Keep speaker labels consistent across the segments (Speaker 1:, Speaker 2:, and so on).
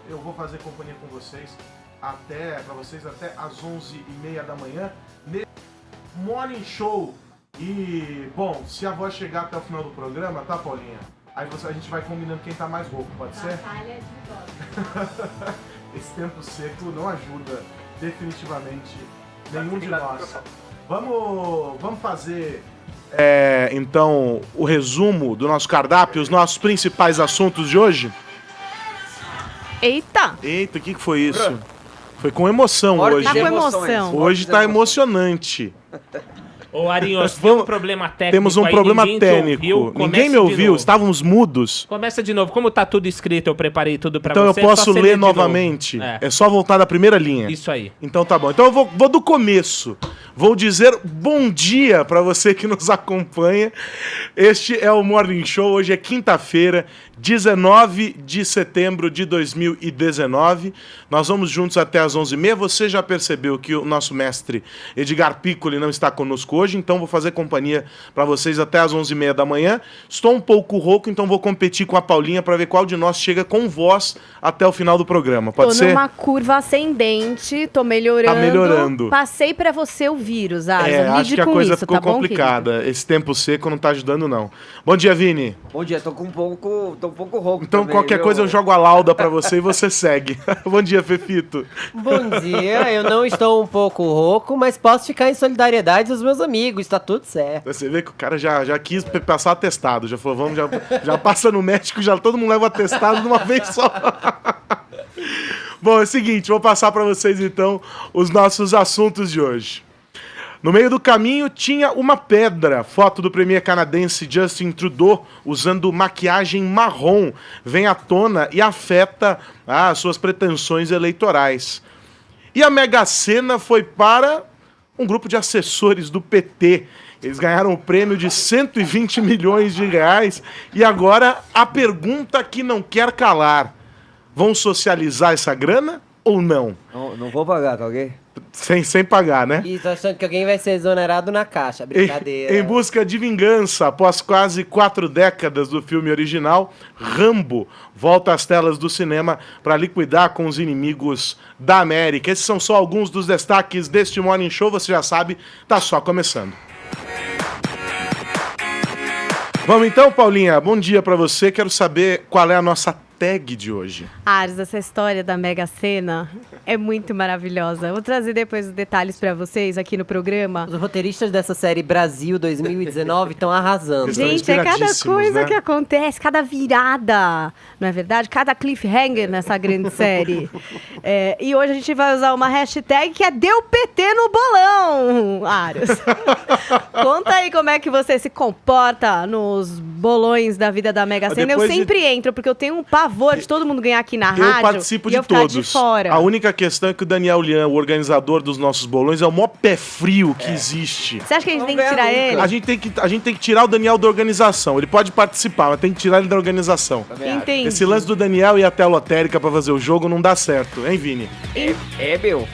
Speaker 1: Eu vou fazer companhia com vocês até às 11h30 da manhã nesse Morning Show. E, bom, se a voz chegar até o final do programa, tá, Paulinha? Aí a gente vai combinando quem tá mais rouco, pode ser?
Speaker 2: Batalha de voz.
Speaker 1: Esse tempo seco não ajuda definitivamente nenhum de nós. Vamos fazer, então, o resumo do nosso cardápio, os nossos principais assuntos de hoje?
Speaker 2: Eita!
Speaker 1: Eita, o que foi isso? Foi com emoção hoje.
Speaker 2: Tá com emoção.
Speaker 1: Hoje tá emocionante.
Speaker 3: Ô, Arinhos, tem um problema técnico.
Speaker 1: Temos um
Speaker 3: aí,
Speaker 1: problema
Speaker 3: ninguém
Speaker 1: técnico. Ninguém me ouviu, estávamos mudos.
Speaker 3: Começa de novo. Como tá tudo escrito, eu preparei tudo pra
Speaker 1: então
Speaker 3: você.
Speaker 1: Então eu posso
Speaker 3: só
Speaker 1: ler novamente. É só voltar da primeira linha.
Speaker 3: Isso aí.
Speaker 1: Então tá bom. Então eu vou do começo. Vou dizer bom dia pra você que nos acompanha. Este é o Morning Show. Hoje é quinta-feira, 19 de setembro de 2019. Nós vamos juntos até às 11h30. Você já percebeu que o nosso mestre Edgar Piccoli não está conosco hoje, então vou fazer companhia para vocês até às 11h30 da manhã. Estou um pouco rouco, então vou competir com a Paulinha para ver qual de nós chega com voz até o final do programa. Pode ser?
Speaker 2: Tô numa curva ascendente, tô melhorando.
Speaker 1: Tá melhorando.
Speaker 2: Passei para você o vírus, Arza.
Speaker 1: Acho que a coisa ficou complicada. Esse tempo seco não tá ajudando, não. Bom dia, Vini.
Speaker 4: Bom dia, tô um pouco rouco
Speaker 1: então
Speaker 4: também,
Speaker 1: qualquer coisa eu jogo a lauda pra você e você segue. Bom dia, Fefito.
Speaker 5: Bom dia, eu não estou um pouco rouco, mas posso ficar em solidariedade dos meus amigos, tá tudo certo.
Speaker 1: Você vê que o cara já quis passar atestado, já falou, vamos, já passa no médico, já todo mundo leva o atestado de uma vez só. Bom, é o seguinte, vou passar pra vocês então os nossos assuntos de hoje. No meio do caminho tinha uma pedra. Foto do premier canadense Justin Trudeau usando maquiagem marrom vem à tona e afeta suas pretensões eleitorais. E a Mega Sena foi para um grupo de assessores do PT. Eles ganharam o prêmio de 120 milhões de reais. E agora a pergunta que não quer calar. Vão socializar essa grana ou não?
Speaker 4: Não vou pagar, tá ok?
Speaker 1: Sem pagar, né?
Speaker 5: E tô achando que alguém vai ser exonerado na caixa, brincadeira.
Speaker 1: Em busca de vingança, após quase 4 décadas do filme original, Rambo volta às telas do cinema para liquidar com os inimigos da América. Esses são só alguns dos destaques deste Morning Show, você já sabe, tá só começando. Vamos então, Paulinha, bom dia para você, quero saber qual é a nossa tag de hoje.
Speaker 2: Arza, essa história da Mega Sena é muito maravilhosa. Vou trazer depois os detalhes pra vocês aqui no programa.
Speaker 5: Os roteiristas dessa série Brasil 2019 estão arrasando.
Speaker 2: Gente, é cada coisa, né, que acontece, cada virada, não é verdade? Cada cliffhanger nessa grande série. E hoje a gente vai usar uma hashtag que é Deu PT no bolão, Aras. Conta aí como é que você se comporta nos bolões da vida da Mega Sena. Eu sempre entro, porque eu tenho um pavor de todo mundo ganhar aqui na rádio.
Speaker 1: Eu participo de
Speaker 2: todos.
Speaker 1: De fora. A única questão é que o Daniel Lian, o organizador dos nossos bolões, é o maior pé frio que existe.
Speaker 2: Você acha que a gente tem que tirar ele?
Speaker 1: A gente tem que tirar o Daniel da organização. Ele pode participar, mas tem que tirar ele da organização.
Speaker 2: Entendi.
Speaker 1: Esse lance do Daniel e até a lotérica pra fazer o jogo não dá certo, hein, Vini?
Speaker 4: Meu.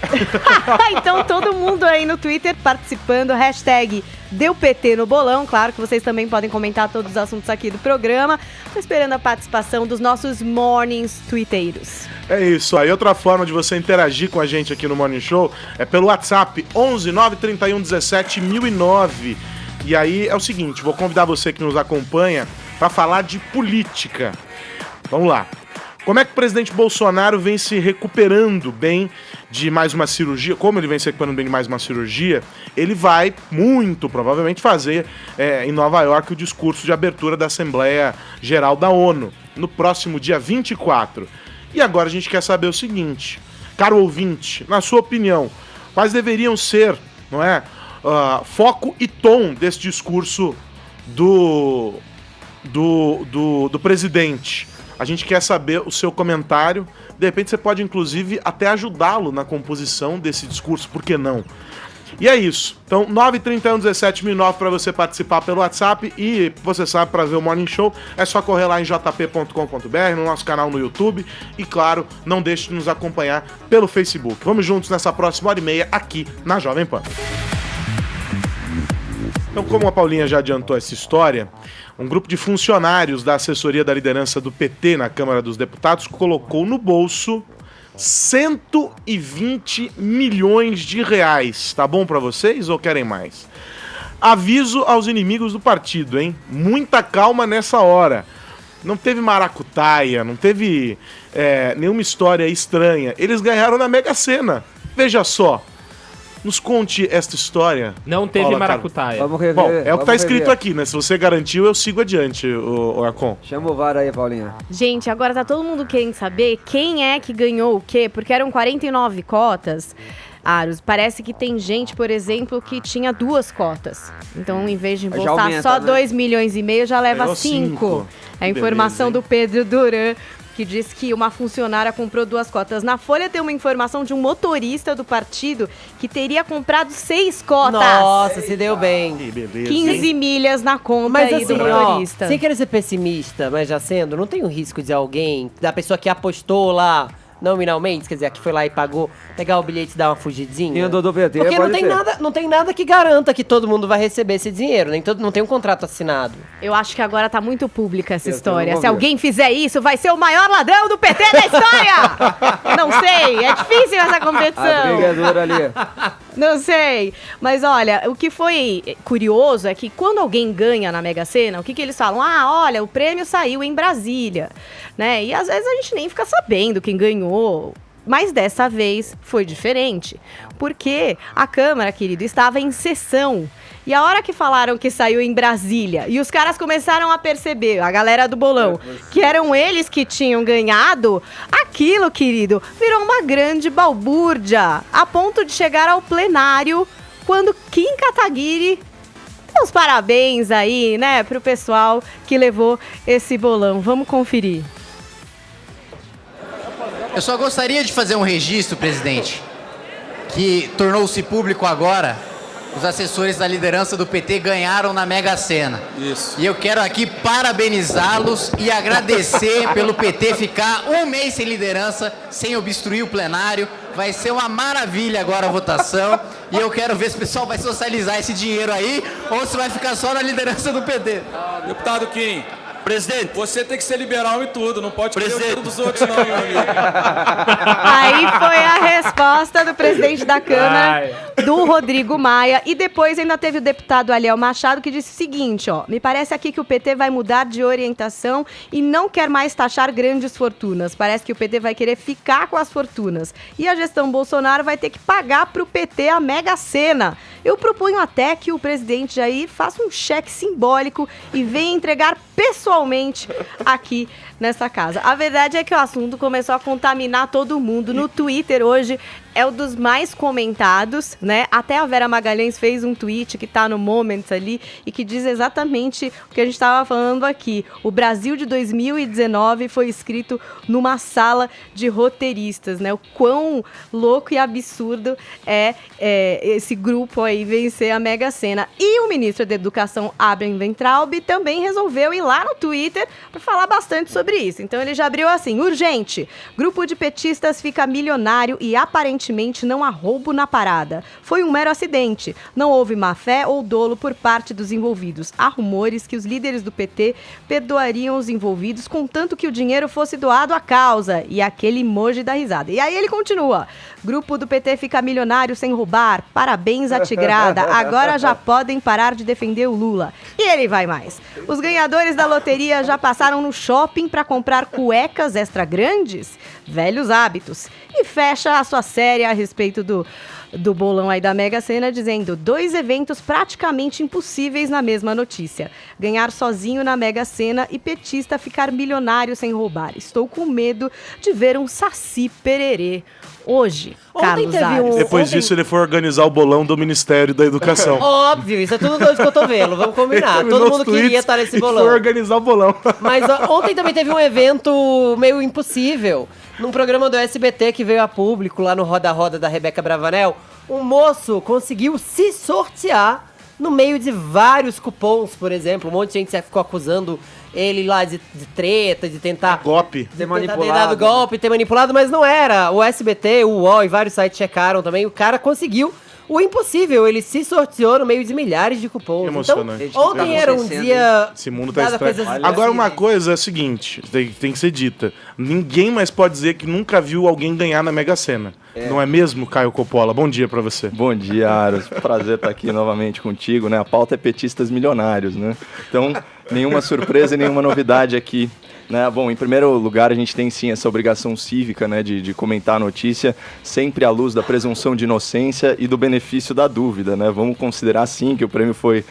Speaker 2: Então todo mundo aí no Twitter participando, hashtag Deu PT no bolão. Claro que vocês também podem comentar todos os assuntos aqui do programa. Tô esperando a participação dos nossos mornings twitteiros.
Speaker 1: É isso aí. Outra forma de você interagir com a gente aqui no Morning Show é pelo WhatsApp 11 931 17 1009. E aí é o seguinte, vou convidar você que nos acompanha para falar de política. Vamos lá. Como é que o presidente Bolsonaro vem se recuperando bem de mais uma cirurgia? Como ele vem se recuperando bem de mais uma cirurgia, ele vai, muito provavelmente, fazer em Nova York o discurso de abertura da Assembleia Geral da ONU, no próximo dia 24. E agora a gente quer saber o seguinte, caro ouvinte, na sua opinião, quais deveriam ser, não é, foco e tom desse discurso do do presidente. A gente quer saber o seu comentário. De repente você pode, inclusive, até ajudá-lo na composição desse discurso, por que não? E é isso. Então, 931-17.009 para você participar pelo WhatsApp. E você sabe, para ver o Morning Show, é só correr lá em jp.com.br, no nosso canal no YouTube. E, claro, não deixe de nos acompanhar pelo Facebook. Vamos juntos nessa próxima hora e meia aqui na Jovem Pan. Então, como a Paulinha já adiantou essa história, um grupo de funcionários da assessoria da liderança do PT na Câmara dos Deputados colocou no bolso 120 milhões de reais. Tá bom pra vocês ou querem mais? Aviso aos inimigos do partido, hein? Muita calma nessa hora. Não teve maracutaia, não teve nenhuma história estranha. Eles ganharam na Mega Sena. Veja só. Nos conte esta história.
Speaker 3: Não teve
Speaker 1: Paula,
Speaker 3: maracutaia.
Speaker 4: Vamos rever.
Speaker 1: Bom, é o que tá escrito
Speaker 4: rever.
Speaker 1: aqui, né? Se você garantiu, eu sigo adiante, o Arcon.
Speaker 4: Chama o VAR aí, Paulinha.
Speaker 2: Gente, agora tá todo mundo querendo saber quem é que ganhou o quê, porque eram 49 cotas. Aros, parece que tem gente, por exemplo, que tinha 2 cotas. Então, em vez de
Speaker 4: Já
Speaker 2: embolsar
Speaker 4: aumenta,
Speaker 2: só
Speaker 4: né?
Speaker 2: 2,5 milhões, já leva
Speaker 1: Ganhou
Speaker 2: 5.
Speaker 1: cinco.
Speaker 2: É a informação
Speaker 1: Beleza,
Speaker 2: do Pedro Duran, que diz que uma funcionária comprou 2 cotas. Na Folha tem uma informação de um motorista do partido que teria comprado 6 cotas.
Speaker 5: Nossa, se deu bem.
Speaker 1: Que beleza.
Speaker 2: 15 milhas na conta
Speaker 5: Mas
Speaker 2: aí
Speaker 5: assim,
Speaker 2: do
Speaker 5: ó,
Speaker 2: motorista.
Speaker 5: sem querer ser pessimista, mas já sendo, não tem um risco de alguém, da pessoa que apostou lá nominalmente, quer dizer, que foi lá e pagou, pegar o bilhete e dar uma fugidinha?
Speaker 4: Quem andou do PT,
Speaker 5: Porque não
Speaker 4: pode
Speaker 5: tem,
Speaker 4: ser.
Speaker 5: não tem nada que garanta que todo mundo vai receber esse dinheiro, nem todo, não tem um contrato assinado.
Speaker 2: Eu acho que agora tá muito pública essa
Speaker 4: Eu
Speaker 2: história.
Speaker 4: não vou
Speaker 2: Se
Speaker 4: ver.
Speaker 2: alguém fizer isso, vai ser o maior ladrão do PT da história! Não sei, é difícil essa
Speaker 4: A briga é
Speaker 2: competição.
Speaker 4: dura ali.
Speaker 2: Não sei. Mas olha, o que foi curioso é que quando alguém ganha na Mega Sena, o que eles falam? Ah, olha, o prêmio saiu em Brasília, né? E às vezes a gente nem fica sabendo quem ganhou. Mas dessa vez foi diferente, porque a Câmara, querido, estava em sessão. E a hora que falaram que saiu em Brasília, e os caras começaram a perceber, a galera do bolão, que eram eles que tinham ganhado, aquilo, querido, virou uma grande balbúrdia, a ponto de chegar ao plenário, quando Kim Kataguiri deu os parabéns aí, né, pro pessoal que levou esse bolão. Vamos conferir.
Speaker 6: Eu só gostaria de fazer um registro, presidente, que tornou-se público agora. Os assessores da liderança do PT ganharam na Mega Sena.
Speaker 7: Isso.
Speaker 6: E eu quero aqui parabenizá-los e agradecer pelo PT ficar um mês sem liderança, sem obstruir o plenário. Vai ser uma maravilha agora a votação. E eu quero ver se o pessoal vai socializar esse dinheiro aí ou se vai ficar só na liderança do PT.
Speaker 7: Deputado Kim,
Speaker 8: Presidente,
Speaker 7: você tem que ser liberal e tudo, não pode querer o
Speaker 8: Presidente.
Speaker 7: dinheiro dos outros não, meu amigo.
Speaker 2: Aí foi a resposta do presidente da Câmara, do Rodrigo Maia. E depois ainda teve o deputado Aliel Machado, que disse o seguinte, ó: me parece aqui que o PT vai mudar de orientação e não quer mais taxar grandes fortunas. Parece que o PT vai querer ficar com as fortunas. E a gestão Bolsonaro vai ter que pagar pro PT a Mega Sena. Eu proponho até que o presidente Jair faça um cheque simbólico e venha entregar pessoalmente aqui nessa casa. A verdade é que o assunto começou a contaminar todo mundo. No Twitter hoje é um dos mais comentados, né? Até a Vera Magalhães fez um tweet que tá no Moments ali e que diz exatamente o que a gente estava falando aqui. O Brasil de 2019 foi escrito numa sala de roteiristas, né? O quão louco e absurdo é esse grupo aí vencer a Mega Sena. E o ministro da Educação, Abraham Weintraub, também resolveu ir lá no Twitter para falar bastante sobre isso. Então ele já abriu assim: urgente, grupo de petistas fica milionário e aparentemente não há roubo na parada. Foi um mero acidente. Não houve má fé ou dolo por parte dos envolvidos. Há rumores que os líderes do PT perdoariam os envolvidos contanto que o dinheiro fosse doado à causa. E aquele emoji da risada. E aí ele continua: grupo do PT fica milionário sem roubar. Parabéns à Tigrada. Agora já podem parar de defender o Lula. E ele vai mais: os ganhadores da loteria já passaram no shopping para comprar cuecas extra grandes? Velhos hábitos. E fecha a sua série a respeito do bolão aí da Mega Sena, dizendo 2 eventos praticamente impossíveis na mesma notícia. Ganhar sozinho na Mega Sena e petista ficar milionário sem roubar. Estou com medo de ver um Saci Pererê hoje.
Speaker 5: Ontem
Speaker 2: Carlos
Speaker 5: teve
Speaker 2: Ares.
Speaker 1: Depois disso, ele foi organizar o bolão do Ministério da Educação.
Speaker 5: Óbvio, isso é tudo dois cotovelos, vamos combinar. Todo mundo queria estar nesse bolão.
Speaker 1: E foi organizar o bolão.
Speaker 5: Mas ó, ontem também teve um evento meio impossível. Num programa do SBT que veio a público, lá no Roda Roda da Rebeca Bravanel, um moço conseguiu se sortear no meio de vários cupons, por exemplo. Um monte de gente ficou acusando ele lá de treta, de tentar...
Speaker 1: Golpe.
Speaker 5: Ter dado golpe, ter manipulado, mas não era. O SBT, o UOL e vários sites checaram também. O cara conseguiu o impossível. Ele se sorteou no meio de milhares de cupons.
Speaker 1: Emocionante.
Speaker 5: Então, ontem era um dia...
Speaker 1: Esse mundo tá
Speaker 5: dada
Speaker 1: estranho.
Speaker 5: coisas
Speaker 1: Agora, uma
Speaker 5: impossíveis.
Speaker 1: coisa é a seguinte, tem que ser dita. Ninguém mais pode dizer que nunca viu alguém ganhar na Mega Sena. Não é mesmo, Caio Coppola? Bom dia pra você.
Speaker 8: Bom dia, Aros. Prazer estar aqui novamente contigo, né? A pauta é petistas milionários, né? Então, nenhuma surpresa e nenhuma novidade aqui. Né? Bom, em primeiro lugar, a gente tem sim essa obrigação cívica, né, de comentar a notícia sempre à luz da presunção de inocência e do benefício da dúvida, né? Vamos considerar sim que o prêmio foi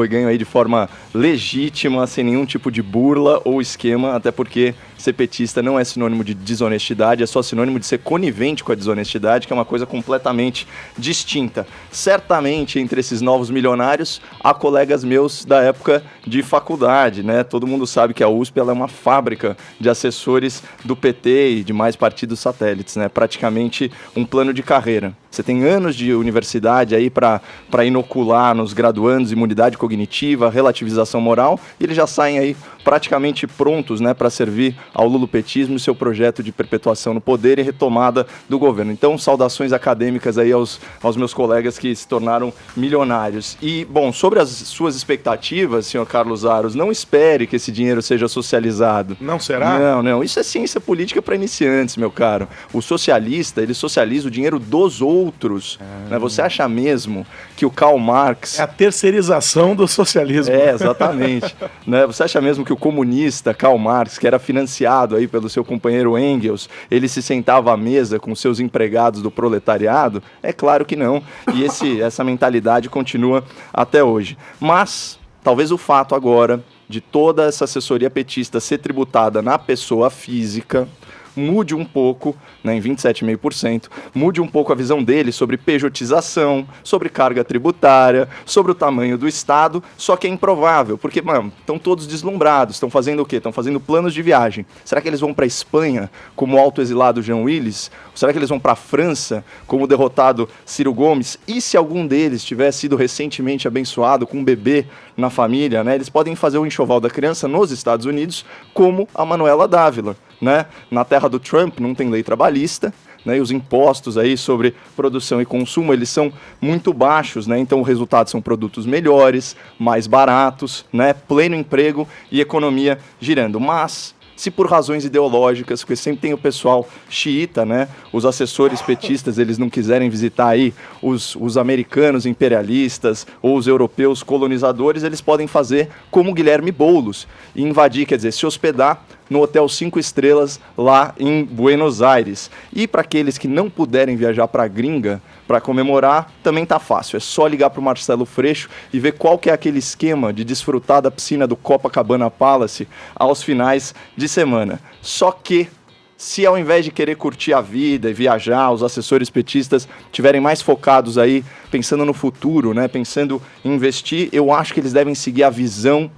Speaker 8: ganho aí de forma legítima, sem nenhum tipo de burla ou esquema, até porque ser petista não é sinônimo de desonestidade, é só sinônimo de ser conivente com a desonestidade, que é uma coisa completamente distinta. Certamente, entre esses novos milionários, há colegas meus da época de faculdade, né? Todo mundo sabe que a USP ela é uma fábrica de assessores do PT e de mais partidos satélites, né? Praticamente um plano de carreira. Você tem anos de universidade aí para inocular nos graduandos imunidade cognitiva, relativização moral, e eles já saem aí praticamente prontos, né, para servir ao lulopetismo e seu projeto de perpetuação no poder e retomada do governo. Então, saudações acadêmicas aí aos meus colegas que se tornaram milionários. E, bom, sobre as suas expectativas, senhor Carlos Aros, não espere que esse dinheiro seja socializado.
Speaker 1: Não será?
Speaker 8: Não. Isso é ciência política para iniciantes, meu caro. O socialista, ele socializa o dinheiro dos outros. Né? Você acha mesmo que o Karl Marx...
Speaker 1: É a terceirização do socialismo.
Speaker 8: É, exatamente. Né? Você acha mesmo que o comunista Karl Marx, que era financiado aí pelo seu companheiro Engels, ele se sentava à mesa com seus empregados do proletariado? É claro que não. E essa mentalidade continua até hoje. Mas, talvez o fato agora de toda essa assessoria petista ser tributada na pessoa física mude um pouco, né, em 27,5%, mude um pouco a visão dele sobre pejotização, sobre carga tributária, sobre o tamanho do Estado, só que é improvável, porque, mano, estão todos deslumbrados, estão fazendo o quê? Estão fazendo planos de viagem. Será que eles vão para a Espanha, como o autoexilado Jean Willis? Ou será que eles vão para a França, como o derrotado Ciro Gomes? E se algum deles tiver sido recentemente abençoado com um bebê na família, né, eles podem fazer o enxoval da criança nos Estados Unidos, como a Manuela Dávila. Né? Na terra do Trump não tem lei trabalhista, né? E os impostos aí sobre produção e consumo eles são muito baixos, né? Então o resultado são produtos melhores, mais baratos, né? Pleno emprego e economia girando. Mas se por razões ideológicas, porque sempre tem o pessoal xiita, né? Os assessores petistas, eles não quiserem visitar aí os americanos imperialistas ou os europeus colonizadores, eles podem fazer como Guilherme Boulos e invadir, quer dizer, se hospedar no Hotel 5 Estrelas lá em Buenos Aires. E para aqueles que não puderem viajar para a gringa para comemorar, também tá fácil. É só ligar para o Marcelo Freixo e ver qual que é aquele esquema de desfrutar da piscina do Copacabana Palace aos finais de semana. Só que, se ao invés de querer curtir a vida e viajar, os assessores petistas estiverem mais focados aí, pensando no futuro, né, pensando em investir, eu acho que eles devem seguir a visão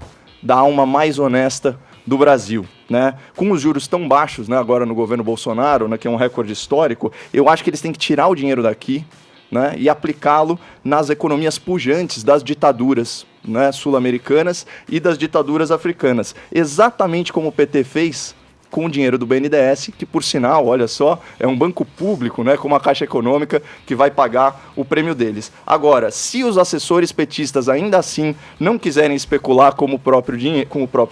Speaker 8: da alma mais honesta do Brasil. Né? Com os juros tão baixos, né, agora no governo Bolsonaro, né, que é um recorde histórico, eu acho que eles têm que tirar o dinheiro daqui, né, e aplicá-lo nas economias pujantes das ditaduras, né, sul-americanas e das ditaduras africanas. Exatamente como o PT fez com o dinheiro do BNDES, que por sinal, olha só, é um banco público, né, como a Caixa Econômica, que vai pagar o prêmio deles. Agora, se os assessores petistas ainda assim não quiserem especular com o próprio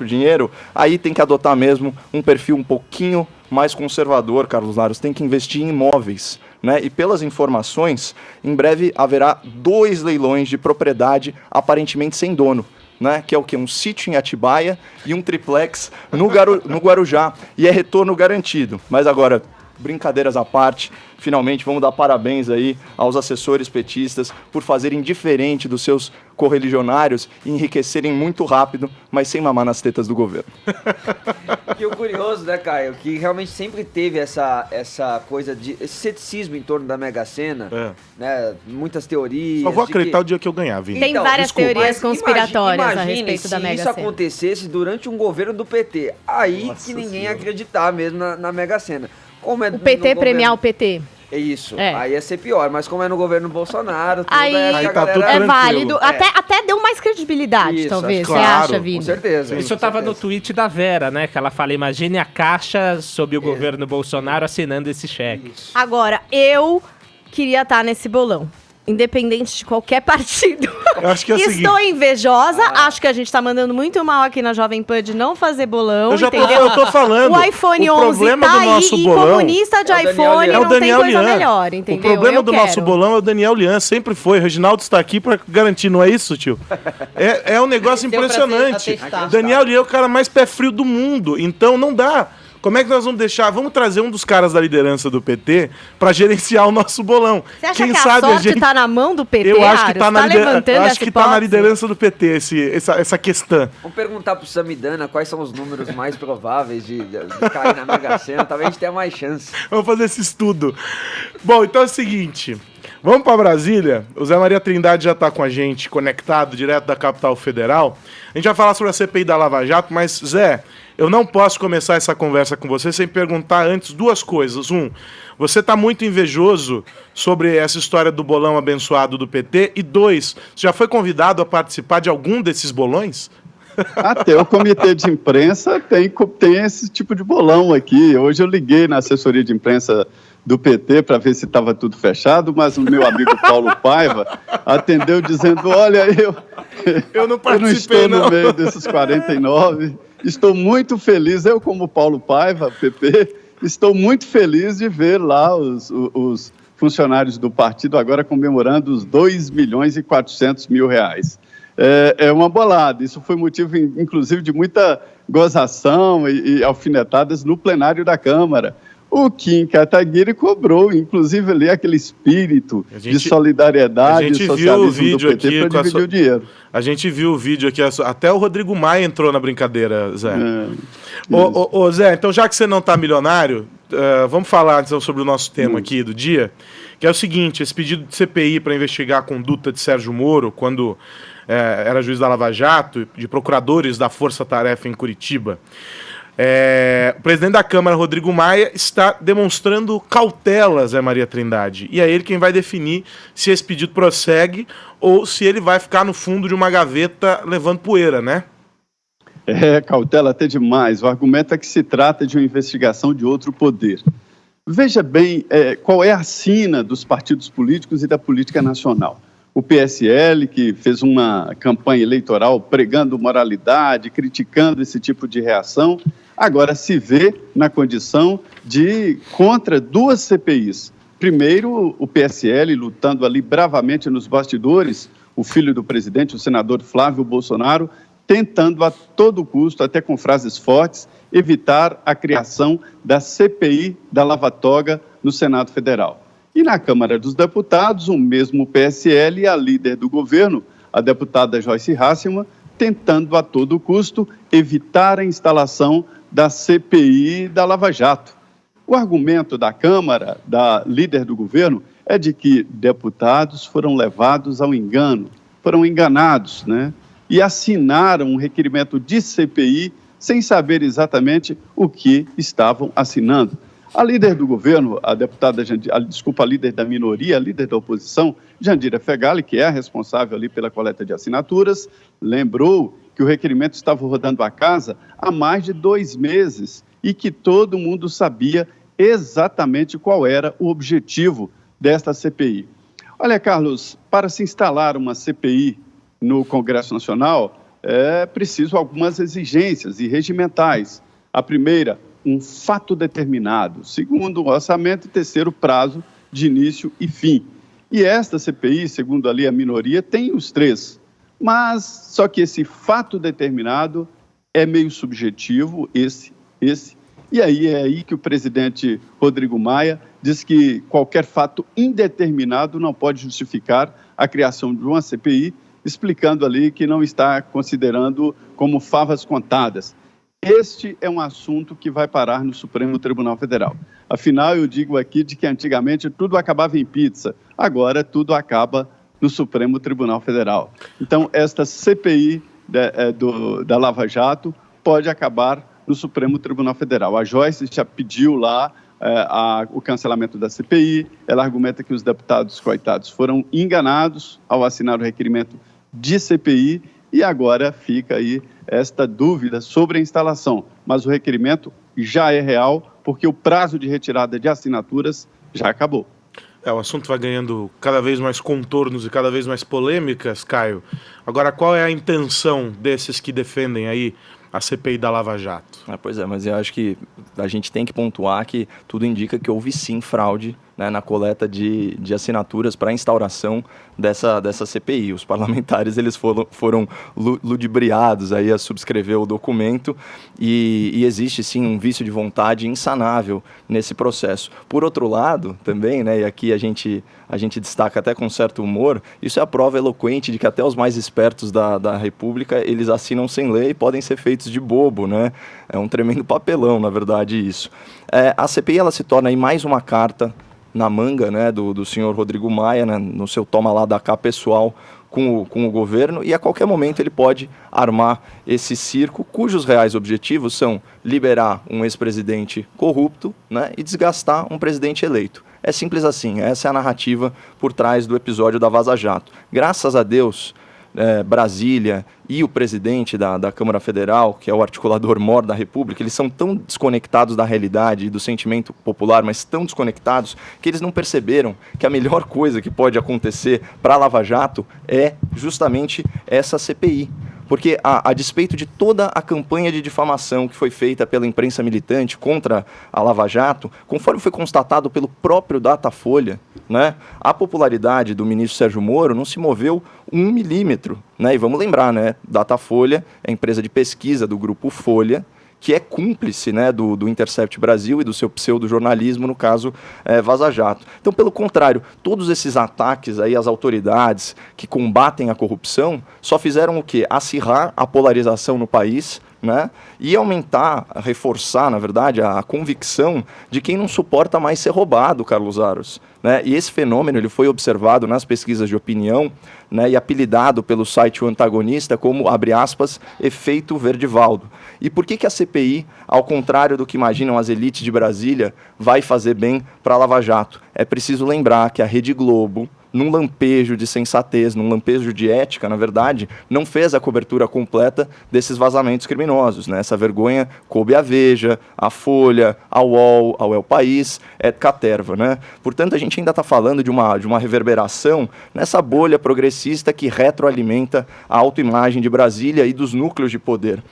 Speaker 8: dinheiro, aí tem que adotar mesmo um perfil um pouquinho mais conservador, Carlos Laros, tem que investir em imóveis. Né? E pelas informações, em breve haverá 2 leilões de propriedade aparentemente sem dono. Né, que é o quê? Um sítio em Atibaia e um triplex no Guarujá. E é retorno garantido. Mas agora, brincadeiras à parte, finalmente vamos dar parabéns aí aos assessores petistas por fazerem diferente dos seus correligionários e enriquecerem muito rápido, mas sem mamar nas tetas do governo.
Speaker 4: E o curioso, né, Caio, que realmente sempre teve essa coisa de esse ceticismo em torno da Mega Sena, né? Muitas teorias.
Speaker 1: Só vou acreditar o dia que eu ganhar, Vini.
Speaker 2: Tem várias teorias
Speaker 4: mas
Speaker 2: conspiratórias a
Speaker 4: imagine
Speaker 2: respeito da Mega
Speaker 4: se isso
Speaker 2: Sena.
Speaker 4: acontecesse durante um governo do PT. Aí
Speaker 8: Nossa
Speaker 4: que ninguém ia
Speaker 8: Senhora.
Speaker 4: acreditar mesmo na Mega Sena. Como é
Speaker 2: O PT premiar o PT.
Speaker 4: É isso.
Speaker 2: É.
Speaker 4: Aí ia ser pior. Mas como é no governo Bolsonaro, tudo
Speaker 2: Aí,
Speaker 4: acho que a
Speaker 1: tá
Speaker 4: galera-
Speaker 1: tudo
Speaker 2: É
Speaker 1: tranquilo.
Speaker 2: válido. Até deu mais credibilidade,
Speaker 4: Isso,
Speaker 2: talvez.
Speaker 1: acho
Speaker 2: Você
Speaker 1: claro,
Speaker 2: acha,
Speaker 4: Com
Speaker 2: Vini?
Speaker 4: certeza.
Speaker 3: Isso
Speaker 4: com
Speaker 3: tava no
Speaker 4: certeza.
Speaker 3: tweet da Vera, né? Que ela fala, imagine a Caixa sob o governo Bolsonaro assinando esse cheque.
Speaker 2: Agora, eu queria estar nesse bolão. Independente de qualquer partido.
Speaker 1: Eu acho que é o seguinte.
Speaker 2: Estou invejosa. Acho que a gente tá mandando muito mal aqui na Jovem Pan de não fazer bolão,
Speaker 1: Eu já tô,
Speaker 2: entendeu?
Speaker 1: eu tô falando.
Speaker 2: O iPhone
Speaker 1: o
Speaker 2: 11
Speaker 1: problema
Speaker 2: tá
Speaker 1: do
Speaker 2: aí
Speaker 1: nosso
Speaker 2: e
Speaker 1: bolão
Speaker 2: comunista de
Speaker 4: é o Daniel
Speaker 2: iPhone
Speaker 4: Lian.
Speaker 1: é o
Speaker 2: não tem
Speaker 1: Daniel
Speaker 2: coisa
Speaker 1: Lian.
Speaker 2: melhor, entendeu?
Speaker 1: O problema
Speaker 2: Eu
Speaker 1: do
Speaker 2: quero.
Speaker 1: nosso bolão é o Daniel Lian, sempre foi. O Reginaldo está aqui para garantir, não é isso, tio? É um negócio
Speaker 5: Deu pra
Speaker 1: impressionante.
Speaker 5: atestar.
Speaker 1: Daniel Lian é o cara mais pé frio do mundo, então não dá. Como é que nós vamos deixar? Vamos trazer um dos caras da liderança do PT para gerenciar o nosso bolão.
Speaker 2: Você acha
Speaker 1: Quem
Speaker 2: que a
Speaker 1: sabe
Speaker 2: sorte
Speaker 1: gente...
Speaker 2: tá na mão do PT,
Speaker 1: Eu acho que
Speaker 2: Aros?
Speaker 1: tá na,
Speaker 2: levantando
Speaker 1: eu acho
Speaker 2: essa
Speaker 1: que tá na
Speaker 2: hipótese?
Speaker 1: liderança do PT essa questão.
Speaker 4: Vamos perguntar pro Samidana quais são os números mais prováveis de cair na Mega Sena. Talvez a gente tenha mais chance.
Speaker 1: Vamos fazer esse estudo. Bom, então é o seguinte. Vamos para Brasília. O Zé Maria Trindade já está com a gente, conectado, direto da capital federal. A gente vai falar sobre a CPI da Lava Jato, mas, Zé, eu não posso começar essa conversa com você sem perguntar antes duas coisas. Você está muito invejoso sobre essa história do bolão abençoado do PT. E dois, você já foi convidado a participar de algum desses bolões?
Speaker 9: Até o comitê de imprensa tem esse tipo de bolão aqui. Hoje eu liguei na assessoria de imprensa do PT para ver se estava tudo fechado, mas o meu amigo Paulo Paiva atendeu dizendo, olha,
Speaker 1: Eu não
Speaker 9: eu
Speaker 1: participei,
Speaker 9: não estou no meio desses 49, estou muito feliz, eu como Paulo Paiva, PP, estou muito feliz de ver lá os funcionários do partido agora comemorando os 2.400.000 reais. É uma bolada, isso foi motivo, inclusive, de muita gozação e alfinetadas no plenário da Câmara. O Kim Kataguiri cobrou, inclusive, ali aquele espírito de solidariedade e socialismo do PT para dividir o dinheiro.
Speaker 1: A gente viu o vídeo aqui, até o Rodrigo Maia entrou na brincadeira, Zé. Ô, Zé, então já que você não está milionário, vamos falar então, sobre o nosso tema aqui do dia, que é o seguinte, esse pedido de CPI para investigar a conduta de Sérgio Moro, quando era juiz da Lava Jato, de procuradores da Força Tarefa em Curitiba. O presidente da Câmara, Rodrigo Maia, está demonstrando cautela, Zé Maria Trindade. E é ele quem vai definir se esse pedido prossegue ou se ele vai ficar no fundo de uma gaveta levando poeira, né?
Speaker 9: Cautela até demais. O argumento é que se trata de uma investigação de outro poder. Veja bem qual é a sina dos partidos políticos e da política nacional. O PSL, que fez uma campanha eleitoral pregando moralidade, criticando esse tipo de reação, agora se vê na condição de contra duas CPIs. Primeiro, o PSL lutando ali bravamente nos bastidores, o filho do presidente, o senador Flávio Bolsonaro, tentando a todo custo, até com frases fortes, evitar a criação da CPI da Lava Toga no Senado Federal. E na Câmara dos Deputados, o mesmo PSL e a líder do governo, a deputada Joyce Hasselmann, tentando a todo custo evitar a instalação da CPI da Lava Jato. O argumento da Câmara, da líder do governo, é de que deputados foram levados ao engano, foram enganados, né? E assinaram um requerimento de CPI sem saber exatamente o que estavam assinando. A líder do governo, a deputada, a líder da minoria, a líder da oposição, Jandira Fegali, que é a responsável ali pela coleta de assinaturas, lembrou que o requerimento estava rodando a casa há mais de 2 meses e que todo mundo sabia exatamente qual era o objetivo desta CPI. Olha, Carlos, para se instalar uma CPI no Congresso Nacional, é preciso algumas exigências e regimentais. A primeira, um fato determinado. Segundo, o orçamento. E terceiro, prazo de início e fim. E esta CPI, segundo ali a minoria, tem os 3. Mas, só que esse fato determinado é meio subjetivo, E aí é aí que o presidente Rodrigo Maia diz que qualquer fato indeterminado não pode justificar a criação de uma CPI, explicando ali que não está considerando como favas contadas. Este é um assunto que vai parar no Supremo Tribunal Federal. Afinal, eu digo aqui de que antigamente tudo acabava em pizza, agora tudo acaba no Supremo Tribunal Federal. Então, esta CPI da Lava Jato pode acabar no Supremo Tribunal Federal. A Joyce já pediu lá o cancelamento da CPI, ela argumenta que os deputados coitados foram enganados ao assinar o requerimento de CPI e agora fica aí esta dúvida sobre a instalação. Mas o requerimento já é real porque o prazo de retirada de assinaturas já acabou.
Speaker 1: O assunto vai ganhando cada vez mais contornos e cada vez mais polêmicas, Caio. Agora, qual é a intenção desses que defendem aí a CPI da Lava Jato?
Speaker 8: Pois é, mas eu acho que a gente tem que pontuar que tudo indica que houve sim fraude, né, na coleta de assinaturas para a instauração dessa CPI. Os parlamentares eles foram ludibriados aí a subscrever o documento e existe sim um vício de vontade insanável nesse processo. Por outro lado, também, né, e aqui a gente destaca até com certo humor, isso é a prova eloquente de que até os mais espertos da República, eles assinam sem lei e podem ser feitos de bobo, né? É um tremendo papelão, na verdade, isso. A CPI ela se torna aí mais uma carta na manga, né, do senhor Rodrigo Maia, né, no seu toma lá da cá pessoal com o governo, e a qualquer momento ele pode armar esse circo, cujos reais objetivos são liberar um ex-presidente corrupto, né, e desgastar um presidente eleito. É simples assim, essa é a narrativa por trás do episódio da Vaza Jato. Graças a Deus, Brasília e o presidente da Câmara Federal, que é o articulador mor da República, eles são tão desconectados da realidade e do sentimento popular, mas tão desconectados, que eles não perceberam que a melhor coisa que pode acontecer para a Lava Jato é justamente essa CPI. Porque, a despeito de toda a campanha de difamação que foi feita pela imprensa militante contra a Lava Jato, conforme foi constatado pelo próprio Datafolha, né, a popularidade do ministro Sérgio Moro não se moveu 1 milímetro. Né? E vamos lembrar, né, Datafolha é a empresa de pesquisa do grupo Folha, que é cúmplice, né, do Intercept Brasil e do seu pseudo-jornalismo, no caso Vaza Jato. Então, pelo contrário, todos esses ataques aí às autoridades que combatem a corrupção só fizeram o quê? Acirrar a polarização no país, né, e reforçar, na verdade, a convicção de quem não suporta mais ser roubado, Carlos Aros. Né? E esse fenômeno ele foi observado nas pesquisas de opinião, né, e apelidado pelo site O Antagonista como, abre aspas, efeito Verdivaldo. E por que a CPI, ao contrário do que imaginam as elites de Brasília, vai fazer bem para a Lava Jato? É preciso lembrar que a Rede Globo, num lampejo de sensatez, num lampejo de ética, na verdade, não fez a cobertura completa desses vazamentos criminosos. Né? Essa vergonha coube à Veja, à Folha, ao UOL, ao El País, et caterva. Né? Portanto, a gente ainda está falando de uma reverberação nessa bolha progressista que retroalimenta a autoimagem de Brasília e dos núcleos de poder.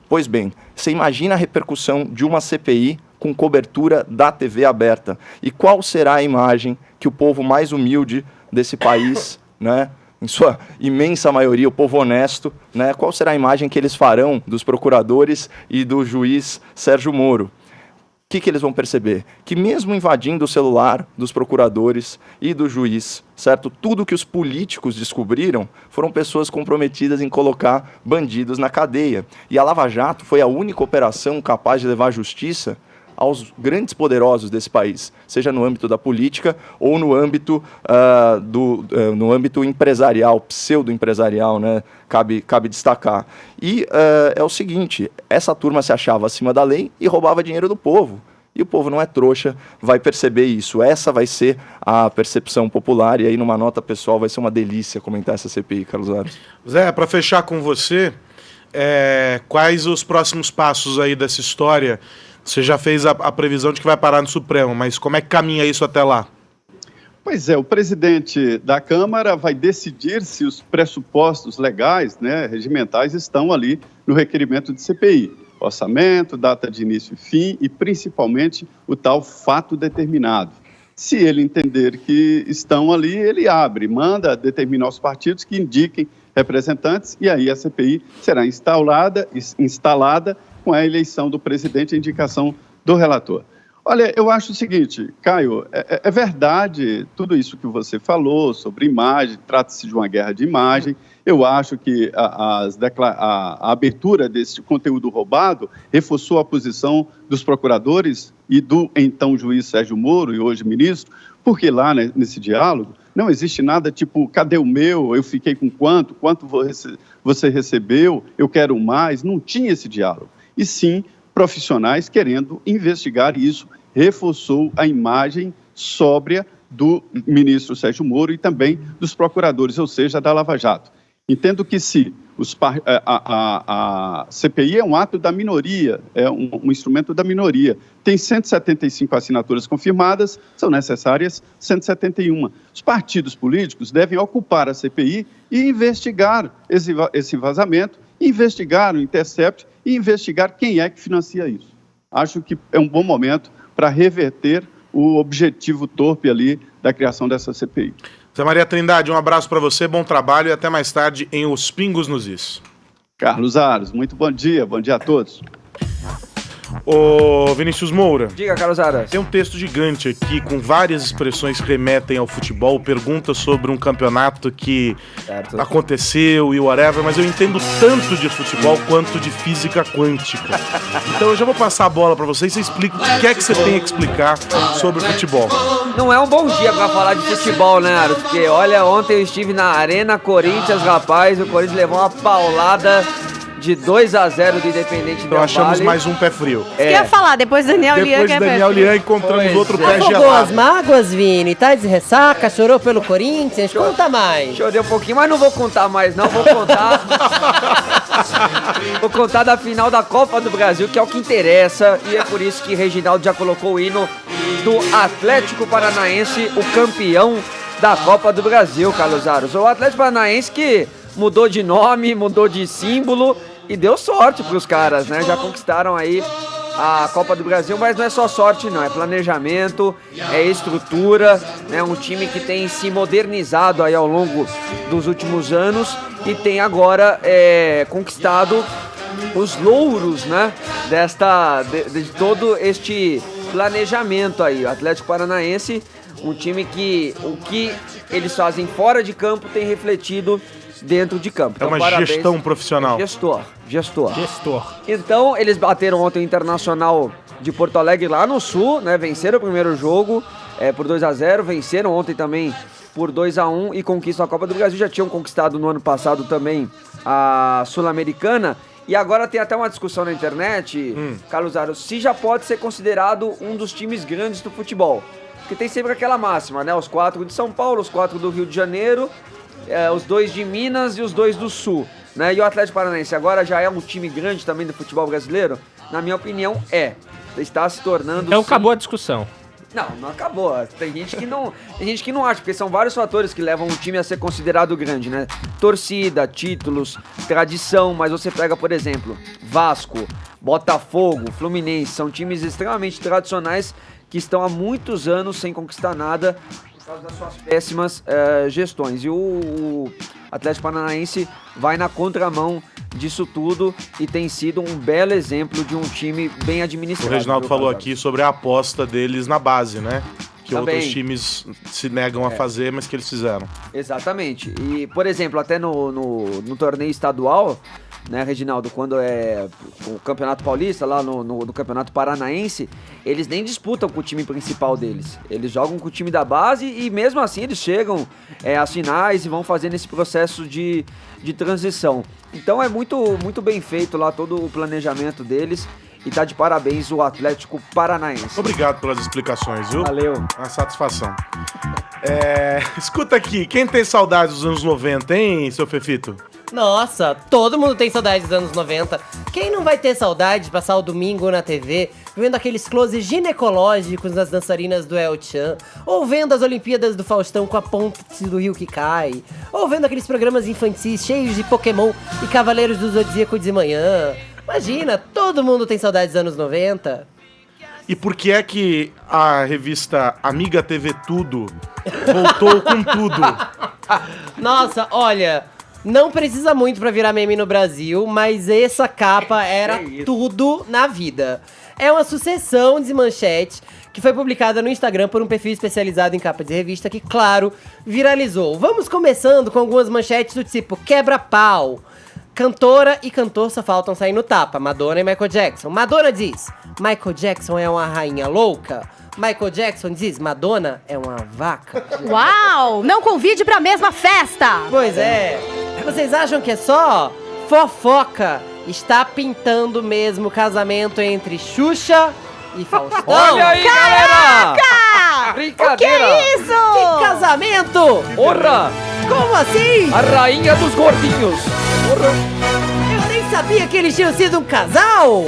Speaker 8: Pois bem, você imagina a repercussão de uma CPI com cobertura da TV aberta. E qual será a imagem que o povo mais humilde desse país, né, em sua imensa maioria, o povo honesto, né, qual será a imagem que eles farão dos procuradores e do juiz Sérgio Moro? O que eles vão perceber? Que mesmo invadindo o celular dos procuradores e do juiz, certo? Tudo que os políticos descobriram foram pessoas comprometidas em colocar bandidos na cadeia. E a Lava Jato foi a única operação capaz de levar à justiça aos grandes poderosos desse país, seja no âmbito da política ou no âmbito, no âmbito empresarial, pseudo-empresarial, né? Cabe destacar. E é o seguinte, essa turma se achava acima da lei e roubava dinheiro do povo. E o povo não é trouxa, vai perceber isso. Essa vai ser a percepção popular, e aí numa nota pessoal vai ser uma delícia comentar essa CPI, Carlos Aros.
Speaker 1: Zé, para fechar com você, quais os próximos passos aí dessa história? Você já fez a previsão de que vai parar no Supremo, mas como é que caminha isso até lá?
Speaker 9: Pois é, o presidente da Câmara vai decidir se os pressupostos legais, né, regimentais, estão ali no requerimento de CPI. Orçamento, data de início e fim e, principalmente, o tal fato determinado. Se ele entender que estão ali, ele manda determinar os partidos que indiquem representantes e aí a CPI será instalada com a eleição do presidente e a indicação do relator. Olha, eu acho o seguinte, Caio, é verdade tudo isso que você falou sobre imagem, trata-se de uma guerra de imagem. Eu acho que a abertura desse conteúdo roubado reforçou a posição dos procuradores e do então juiz Sérgio Moro, e hoje ministro, porque lá nesse diálogo não existe nada tipo, cadê o meu, eu fiquei com quanto você recebeu, eu quero mais, não tinha esse diálogo. E sim, profissionais querendo investigar isso, reforçou a imagem sóbria do ministro Sérgio Moro e também dos procuradores, ou seja, da Lava Jato. Entendo que se a CPI é um ato da minoria, é um instrumento da minoria. Tem 175 assinaturas confirmadas, são necessárias 171. Os partidos políticos devem ocupar a CPI e investigar esse vazamento, investigar o Intercept e investigar quem é que financia isso. Acho que é um bom momento para reverter o objetivo torpe ali da criação dessa CPI.
Speaker 1: Zé Maria Trindade, um abraço para você, bom trabalho e até mais tarde em Os Pingos nos Is.
Speaker 9: Carlos Aros, muito bom dia a todos.
Speaker 1: Ô Vinícius Moura.
Speaker 4: Diga, Carlos Aras.
Speaker 1: Tem um texto gigante aqui com várias expressões que remetem ao futebol, pergunta sobre um campeonato que aconteceu e whatever, mas eu entendo tanto de futebol quanto de física quântica. Então eu já vou passar a bola pra vocês, você explica o que é que você tem que explicar sobre o futebol.
Speaker 4: Não é um bom dia pra falar de futebol, né, Aros? Porque, olha, ontem eu estive na Arena Corinthians, rapaz, o Corinthians levou uma paulada de 2-0 do Independente Del Valle.
Speaker 1: Então achamos mais um pé frio.
Speaker 2: Você quer falar, depois Daniel Lian que é pé frio.
Speaker 1: Daniel Lian encontramos outro pé
Speaker 5: Afogou
Speaker 1: gelado.
Speaker 5: as mágoas, Vini? Tá de ressaca? Chorou pelo Corinthians? Conta mais.
Speaker 4: Chorei um pouquinho, mas não vou contar mais, não. Vou contar. Vou contar da final da Copa do Brasil, que é o que interessa. E é por isso que Reginaldo já colocou o hino do Atlético Paranaense, o campeão da Copa do Brasil, Carlos Aros. O Atlético Paranaense que mudou de nome, mudou de símbolo e deu sorte pros caras, né? Já conquistaram aí a Copa do Brasil, mas não é só sorte não, é planejamento, é estrutura, né? Um time que tem se modernizado aí ao longo dos últimos anos e tem agora conquistado os louros, né? De todo este planejamento aí. O Atlético Paranaense, um time que o que eles fazem fora de campo tem refletido dentro de campo.
Speaker 1: Então, uma gestão profissional.
Speaker 4: Gestor. Então, eles bateram ontem o Internacional de Porto Alegre lá no Sul, né? Venceram o primeiro jogo por 2-0, venceram ontem também por 2-1 e conquistam a Copa do Brasil. Já tinham conquistado no ano passado também a Sul-Americana. E agora tem até uma discussão na internet, Carlos Aros, se já pode ser considerado um dos times grandes do futebol. Porque tem sempre aquela máxima, né? Os 4 de São Paulo, os 4 do Rio de Janeiro, os 2 de Minas e os 2 do Sul, né? E o Atlético Paranaense agora já é um time grande também do futebol brasileiro? Na minha opinião, está se tornando...
Speaker 3: Então acabou a discussão.
Speaker 4: Não acabou. Tem gente que não acha, porque são vários fatores que levam um time a ser considerado grande, né? Torcida, títulos, tradição, mas você pega, por exemplo, Vasco, Botafogo, Fluminense, são times extremamente tradicionais que estão há muitos anos sem conquistar nada por causa das suas péssimas gestões. E o Atlético Paranaense vai na contramão disso tudo e tem sido um belo exemplo de um time bem administrado.
Speaker 1: O Reginaldo falou aqui sobre a aposta deles na base, né? Que
Speaker 4: Também.
Speaker 1: Outros times se negam a fazer, mas que eles fizeram.
Speaker 4: Exatamente. E, por exemplo, até no torneio estadual, né, Reginaldo, quando é o Campeonato Paulista, lá no Campeonato Paranaense, eles nem disputam com o time principal deles. Eles jogam com o time da base e mesmo assim eles chegam às finais e vão fazendo esse processo de transição. Então é muito, muito bem feito lá todo o planejamento deles. E tá de parabéns o Atlético Paranaense.
Speaker 1: Obrigado pelas explicações, viu?
Speaker 4: Valeu.
Speaker 1: Uma satisfação. Escuta aqui, quem tem saudade dos anos 90, hein, seu Fefito?
Speaker 5: Nossa, todo mundo tem saudade dos anos 90. Quem não vai ter saudade de passar o domingo na TV, vendo aqueles closes ginecológicos nas dançarinas do El Chan, ou vendo as Olimpíadas do Faustão com a ponte do rio que cai, ou vendo aqueles programas infantis cheios de Pokémon e Cavaleiros do Zodíaco de manhã. Imagina, todo mundo tem saudade dos anos 90.
Speaker 1: E por que é que a revista Amiga TV Tudo voltou com tudo?
Speaker 5: Nossa, olha, Não precisa muito pra virar meme no Brasil, mas essa capa era tudo na vida. É uma sucessão de manchetes que foi publicada no Instagram por um perfil especializado em capa de revista que, claro, viralizou. Vamos começando com algumas manchetes do tipo quebra-pau. Cantora e cantor só faltam sair no tapa, Madonna e Michael Jackson. Madonna diz, Michael Jackson é uma rainha louca. Michael Jackson diz, Madonna é uma vaca.
Speaker 2: Uau! Não convide pra mesma festa!
Speaker 5: Pois é. Vocês acham que é só fofoca? Está pintando mesmo o casamento entre Xuxa e Faustão.
Speaker 4: Olha aí, galera!
Speaker 5: Brincadeira!
Speaker 4: O que é
Speaker 5: isso? Que casamento!
Speaker 4: Porra!
Speaker 5: Como assim?
Speaker 4: A rainha dos gordinhos! Porra!
Speaker 5: Eu nem sabia que eles tinham sido um casal!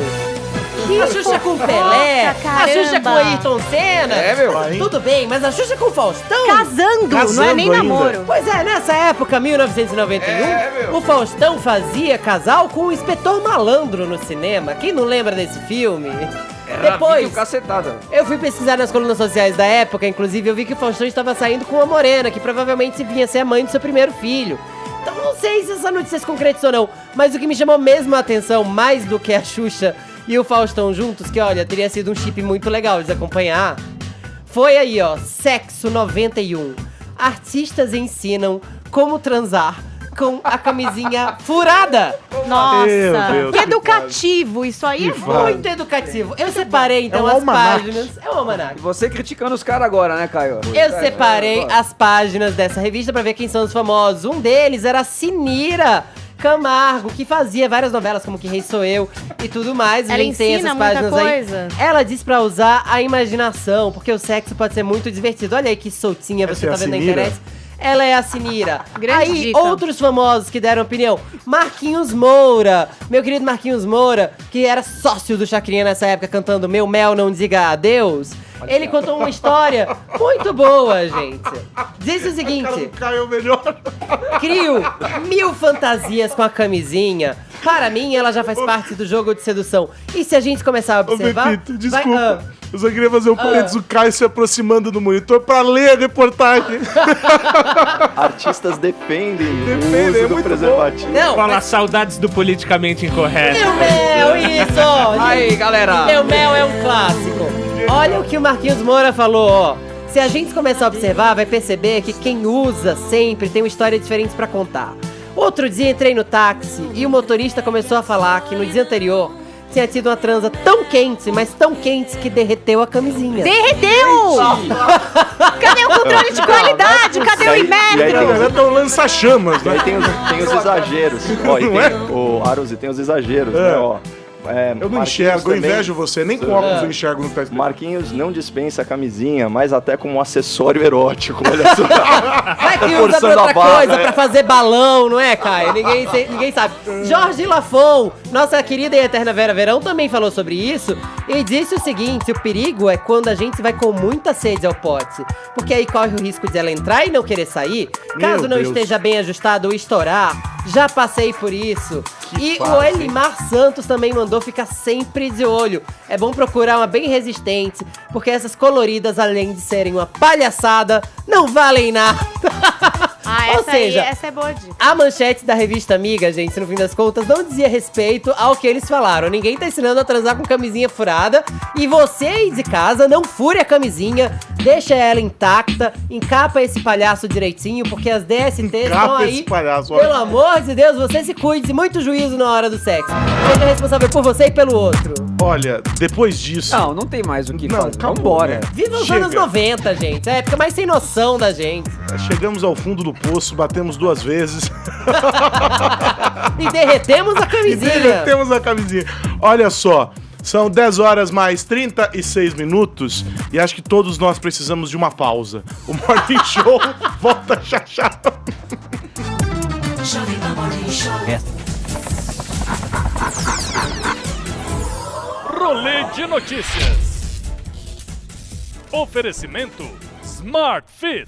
Speaker 5: A Xuxa com Pelé, a Xuxa com Ayrton Senna.
Speaker 4: É, meu.
Speaker 5: Tudo bem, mas a Xuxa com Faustão?
Speaker 2: Casando, não é nem
Speaker 1: ainda.
Speaker 2: namoro.
Speaker 5: Pois é, nessa época, 1991, o Faustão fazia casal com o Inspetor Malandro no cinema. Quem não lembra desse filme? Depois,
Speaker 4: cacetada.
Speaker 5: eu fui pesquisar nas colunas sociais da época, inclusive eu vi que o Faustão estava saindo com uma morena, que provavelmente vinha ser a mãe do seu primeiro filho. Então não sei se essa notícia se concretizou ou não, mas o que me chamou mesmo a atenção, mais do que a Xuxa e o Faustão juntos, que olha, teria sido um chip muito legal de acompanhar, foi aí, ó, Sexo 91. Artistas ensinam como transar com a camisinha furada.
Speaker 2: Nossa,
Speaker 1: Meu Deus,
Speaker 2: que educativo. Isso aí é
Speaker 5: Muito educativo. Eu separei, então,
Speaker 1: É um
Speaker 5: as
Speaker 1: almanaque.
Speaker 5: páginas... É um almanaque.
Speaker 4: E você criticando os caras agora, né, Caio?
Speaker 5: Eu separei as páginas dessa revista pra ver quem são os famosos. Um deles era a Sinira Camargo, que fazia várias novelas como Que Rei Sou Eu e tudo mais.
Speaker 2: Ela
Speaker 5: A gente tem
Speaker 2: ensina
Speaker 5: essas
Speaker 2: muita
Speaker 5: páginas
Speaker 2: coisa.
Speaker 5: aí. Ela diz pra usar a imaginação, porque o sexo pode ser muito divertido. Olha aí que soltinha
Speaker 1: Essa
Speaker 5: você
Speaker 1: é
Speaker 5: tá
Speaker 1: a
Speaker 5: vendo na
Speaker 1: Sinira?
Speaker 5: internet. Ela é a Sinira.
Speaker 2: Grande
Speaker 5: Aí,
Speaker 2: dica.
Speaker 5: outros famosos que deram opinião. Marquinhos Moura. Meu querido Marquinhos Moura, que era sócio do Chacrinha nessa época, cantando Meu Mel Não Diga Adeus. Ele contou uma história muito boa, gente. Disse o seguinte:
Speaker 1: Caiu melhor.
Speaker 5: crio 1000 fantasias com a camisinha. Para mim, ela já faz parte do jogo de sedução. E se a gente começar a
Speaker 1: Ô,
Speaker 5: observar...
Speaker 1: Pepito, desculpa. Eu só queria fazer um parênteses, o Caio se aproximando do monitor pra ler a reportagem.
Speaker 8: Artistas defendem o
Speaker 1: Defendem,
Speaker 8: uso
Speaker 1: é
Speaker 8: do
Speaker 1: muito
Speaker 8: preservativo.
Speaker 5: Não,
Speaker 3: Fala saudades do politicamente incorreto.
Speaker 5: Meu Mel, isso!
Speaker 4: Aí, galera!
Speaker 5: Meu Mel é um clássico. Olha o que o Marquinhos Moura falou, ó. Se a gente começar a observar, vai perceber que quem usa sempre tem uma história diferente pra contar. Outro dia entrei no táxi e o motorista começou a falar que no dia anterior tinha tido uma transa tão quente, mas tão quente que derreteu a camisinha.
Speaker 2: Derreteu! Cadê o controle de qualidade? Cadê o
Speaker 8: E aí
Speaker 2: Imetro?
Speaker 1: A galera tá um lança-chamas,
Speaker 8: E aí
Speaker 1: né?
Speaker 8: tem os exageros. Ó, e
Speaker 1: Não
Speaker 8: tem,
Speaker 1: é?
Speaker 8: o Aruzi, tem os exageros, né, ó.
Speaker 1: Eu não enxergo, eu invejo você, nem com óculos eu enxergo no que tá escrito.
Speaker 8: Marquinhos não dispensa a camisinha, mas até como um acessório erótico, olha só.
Speaker 5: Vai que usa pra
Speaker 8: forçando a
Speaker 5: outra
Speaker 8: barra,
Speaker 5: coisa,
Speaker 8: né?
Speaker 5: pra fazer balão, não é, Caio? Ninguém sabe. Jorge Lafon, nossa querida e eterna Vera Verão, também falou sobre isso e disse o seguinte: o perigo é quando a gente vai com muita sede ao pote, porque aí corre o risco de ela entrar e não querer sair, caso não
Speaker 1: Deus.
Speaker 5: esteja bem ajustado ou estourar. Já passei por isso. E o
Speaker 1: fase, hein?
Speaker 5: Elimar Santos também mandou ficar sempre de olho. É bom procurar uma bem resistente, porque essas coloridas, além de serem uma palhaçada, não valem nada.
Speaker 2: Ah,
Speaker 5: Ou
Speaker 2: essa
Speaker 5: seja,
Speaker 2: aí, essa é boa dica.
Speaker 5: a manchete da revista Amiga, gente, no fim das contas, não dizia respeito ao que eles falaram. Ninguém tá ensinando a transar com camisinha furada. E você aí de casa, não fure a camisinha, deixa ela intacta, encapa esse palhaço direitinho, porque as DSTs estão
Speaker 1: Encapa
Speaker 5: aí.
Speaker 1: esse palhaço,
Speaker 5: Pelo
Speaker 1: olha.
Speaker 5: amor de Deus, você se cuide, muito juízo na hora do sexo. Seja responsável por você e pelo outro.
Speaker 1: Olha, depois disso...
Speaker 4: Não tem mais o que
Speaker 1: Não,
Speaker 4: fazer.
Speaker 1: acabou,
Speaker 4: Vambora.
Speaker 1: né?
Speaker 5: Viva os
Speaker 1: Chega.
Speaker 5: anos 90, gente. É a época mais sem noção da gente.
Speaker 1: Chegamos ao fundo do poço, batemos 2 vezes.
Speaker 5: E derretemos a
Speaker 1: E
Speaker 5: camisinha.
Speaker 1: derretemos a camisinha. Olha só, são 10 horas mais 36 minutos e acho que todos nós precisamos de uma pausa. O Morning Show volta já já.
Speaker 10: Rolê de notícias. Oferecimento Smart Fit.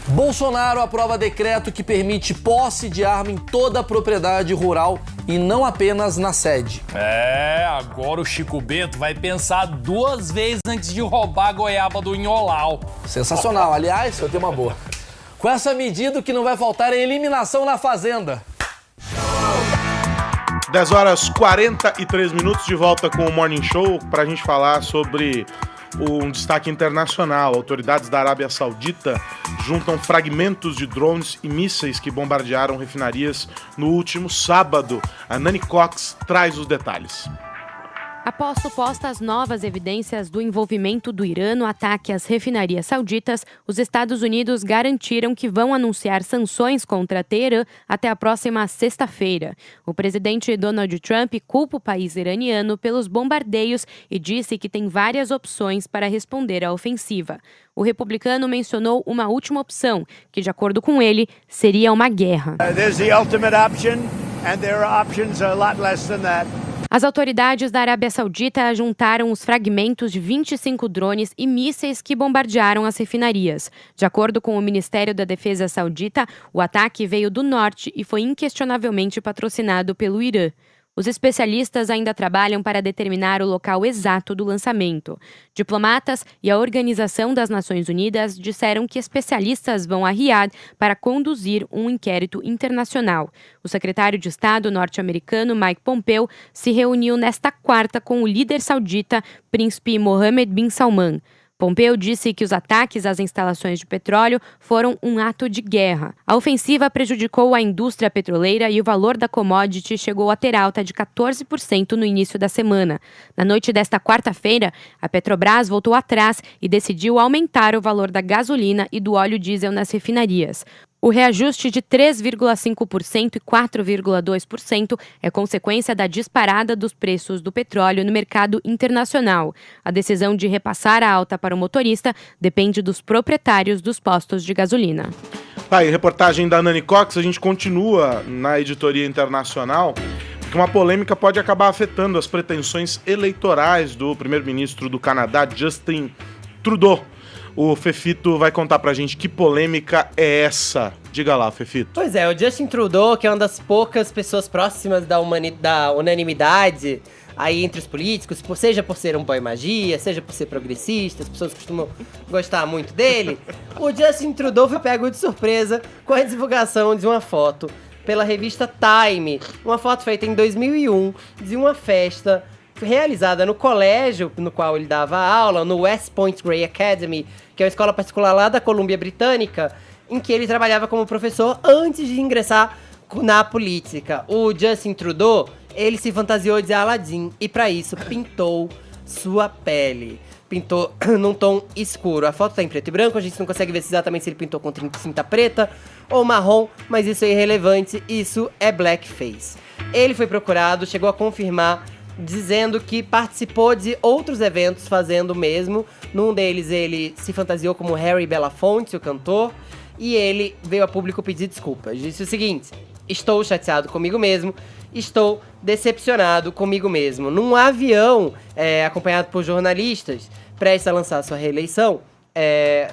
Speaker 11: Bolsonaro aprova decreto que permite posse de arma em toda a propriedade rural e não apenas na sede.
Speaker 10: É, agora o Chico Bento vai pensar 2 vezes antes de roubar a goiaba do Inholau.
Speaker 11: Sensacional. Aliás, eu tenho uma boa. Com essa medida, o que não vai faltar é eliminação na Fazenda.
Speaker 1: 10 horas 43 minutos, de volta com o Morning Show para a gente falar sobre um destaque internacional. Autoridades da Arábia Saudita juntam fragmentos de drones e mísseis que bombardearam refinarias no último sábado. A Nani Cox traz os detalhes.
Speaker 12: Após supostas novas evidências do envolvimento do Irã no ataque às refinarias sauditas, os Estados Unidos garantiram que vão anunciar sanções contra Teherã até a próxima sexta-feira. O presidente Donald Trump culpa o país iraniano pelos bombardeios e disse que tem várias opções para responder à ofensiva. O republicano mencionou uma última opção, que, de acordo com ele, seria uma guerra.
Speaker 13: There's the ultimate option, and there are options a lot less than that.
Speaker 12: As autoridades da Arábia Saudita juntaram os fragmentos de 25 drones e mísseis que bombardearam as refinarias. De acordo com o Ministério da Defesa saudita, o ataque veio do norte e foi inquestionavelmente patrocinado pelo Irã. Os especialistas ainda trabalham para determinar o local exato do lançamento. Diplomatas e a Organização das Nações Unidas disseram que especialistas vão a Riad para conduzir um inquérito internacional. O secretário de Estado norte-americano Mike Pompeo se reuniu nesta quarta com o líder saudita, príncipe Mohammed bin Salman. Pompeo disse que os ataques às instalações de petróleo foram um ato de guerra. A ofensiva prejudicou a indústria petroleira e o valor da commodity chegou a ter alta de 14% no início da semana. Na noite desta quarta-feira, a Petrobras voltou atrás e decidiu aumentar o valor da gasolina e do óleo diesel nas refinarias. O reajuste de 3,5% e 4,2% é consequência da disparada dos preços do petróleo no mercado internacional. A decisão de repassar a alta para o motorista depende dos proprietários dos postos de gasolina.
Speaker 1: Aí, reportagem da Nani Cox, a gente continua na editoria internacional, porque uma polêmica pode acabar afetando as pretensões eleitorais do primeiro-ministro do Canadá, Justin Trudeau. O Fefito vai contar pra gente que polêmica é essa. Diga lá, Fefito.
Speaker 5: Pois é, o Justin Trudeau, que é uma das poucas pessoas próximas da unanimidade aí entre os políticos, seja por ser um boy magia, seja por ser progressista, as pessoas costumam gostar muito dele. O Justin Trudeau foi pego de surpresa com a divulgação de uma foto pela revista Time. Uma foto feita em 2001 de uma festa realizada no colégio no qual ele dava aula, no West Point Grey Academy, que é uma escola particular lá da Colômbia Britânica, em que ele trabalhava como professor antes de ingressar na política. O Justin Trudeau, ele se fantasiou de Aladdin e, para isso, pintou sua pele. Pintou num tom escuro. A foto tá em preto e branco, a gente não consegue ver exatamente se ele pintou com tinta preta ou marrom, mas isso é irrelevante, isso é blackface. Ele foi procurado, chegou a confirmar, dizendo que participou de outros eventos fazendo o mesmo. Num deles ele se fantasiou como Harry Belafonte, o cantor, e ele veio a público pedir desculpas. Disse o seguinte: estou chateado comigo mesmo, estou decepcionado comigo mesmo. Num avião, acompanhado por jornalistas, prestes a lançar sua reeleição,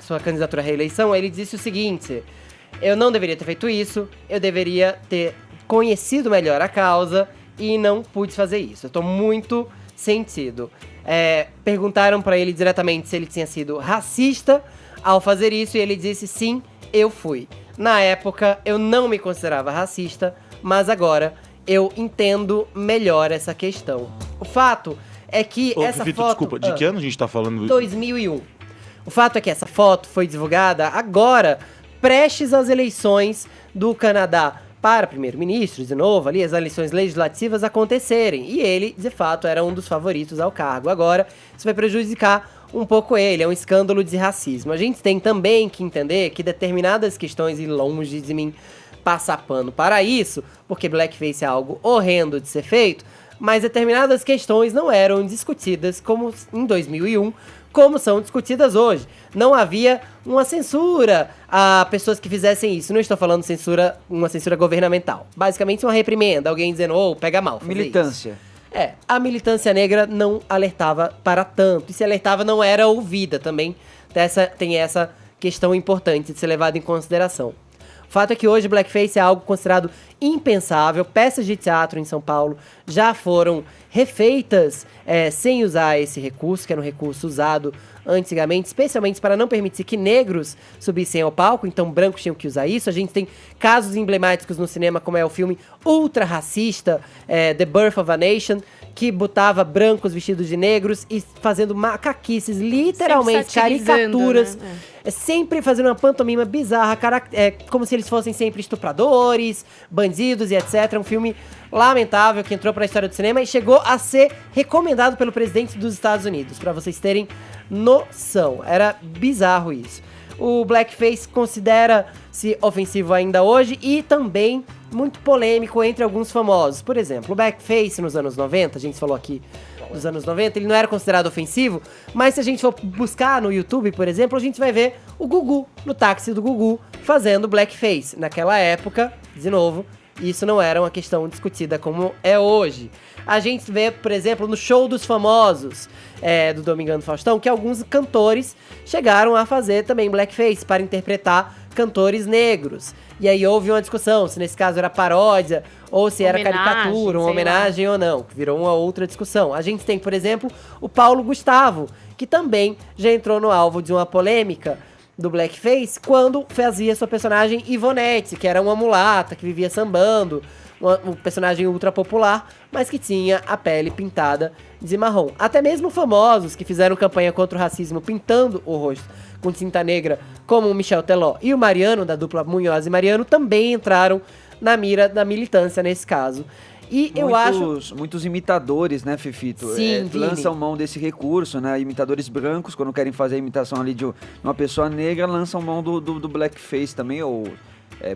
Speaker 5: sua candidatura à reeleição, ele disse o seguinte: eu não deveria ter feito isso, eu deveria ter conhecido melhor a causa e não pude fazer isso. Eu tô muito sentido. Perguntaram pra ele diretamente se ele tinha sido racista ao fazer isso e ele disse: sim, eu fui. Na época, eu não me considerava racista, mas agora eu entendo melhor essa questão. O fato é que essa
Speaker 1: Fefito,
Speaker 5: foto...
Speaker 1: desculpa, de que ano a gente tá falando?
Speaker 5: 2001. O fato é que essa foto foi divulgada agora, prestes às eleições do Canadá para primeiro-ministro, de novo, ali, as eleições legislativas acontecerem. E ele, de fato, era um dos favoritos ao cargo. Agora, isso vai prejudicar um pouco ele, é um escândalo de racismo. A gente tem também que entender que determinadas questões, e longe de mim passar pano para isso, porque blackface é algo horrendo de ser feito, mas determinadas questões não eram discutidas como em 2001, como são discutidas hoje. Não havia uma censura a pessoas que fizessem isso. Não estou falando uma censura governamental. Basicamente uma reprimenda, alguém dizendo, pega mal.
Speaker 4: Militância.
Speaker 5: Isso. A militância negra não alertava para tanto. E se alertava, não era ouvida também. Tem essa questão importante de ser levada em consideração. O fato é que hoje blackface é algo considerado impensável. Peças de teatro em São Paulo já foram refeitas sem usar esse recurso, que era um recurso usado antigamente, especialmente para não permitir que negros subissem ao palco, então brancos tinham que usar isso. A gente tem casos emblemáticos no cinema, como é o filme ultra racista, The Birth of a Nation, que botava brancos vestidos de negros e fazendo macaquices, literalmente caricaturas,
Speaker 2: né?
Speaker 5: Sempre fazendo uma pantomima bizarra, como se eles fossem sempre estupradores, bandidos e etc. Um filme lamentável que entrou para a história do cinema e chegou a ser recomendado pelo presidente dos Estados Unidos, para vocês terem noção. Era bizarro isso. O blackface considera-se ofensivo ainda hoje e também muito polêmico entre alguns famosos. Por exemplo, o blackface nos anos 90, a gente falou aqui dos anos 90, ele não era considerado ofensivo, mas se a gente for buscar no YouTube, por exemplo, a gente vai ver o Gugu, no táxi do Gugu, fazendo blackface. Naquela época, de novo, isso não era uma questão discutida como é hoje. A gente vê, por exemplo, no Show dos Famosos, do Domingão do Faustão, que alguns cantores chegaram a fazer também blackface para interpretar cantores negros. E aí houve uma discussão, se nesse caso era paródia, ou se era caricatura, uma homenagem ou não. Virou uma outra discussão. A gente tem, por exemplo, o Paulo Gustavo, que também já entrou no alvo de uma polêmica do blackface, quando fazia sua personagem Ivonete, que era uma mulata, que vivia sambando, um personagem ultra popular, mas que tinha a pele pintada de marrom. Até mesmo famosos que fizeram campanha contra o racismo pintando o rosto com tinta negra, como o Michel Teló e o Mariano, da dupla Munhoz e Mariano, também entraram na mira da militância nesse caso. E eu acho...
Speaker 14: Muitos imitadores, né, Fifito?
Speaker 5: Sim,
Speaker 14: lançam mão desse recurso, né? Imitadores brancos, quando querem fazer a imitação ali de uma pessoa negra, lançam mão do blackface também, ou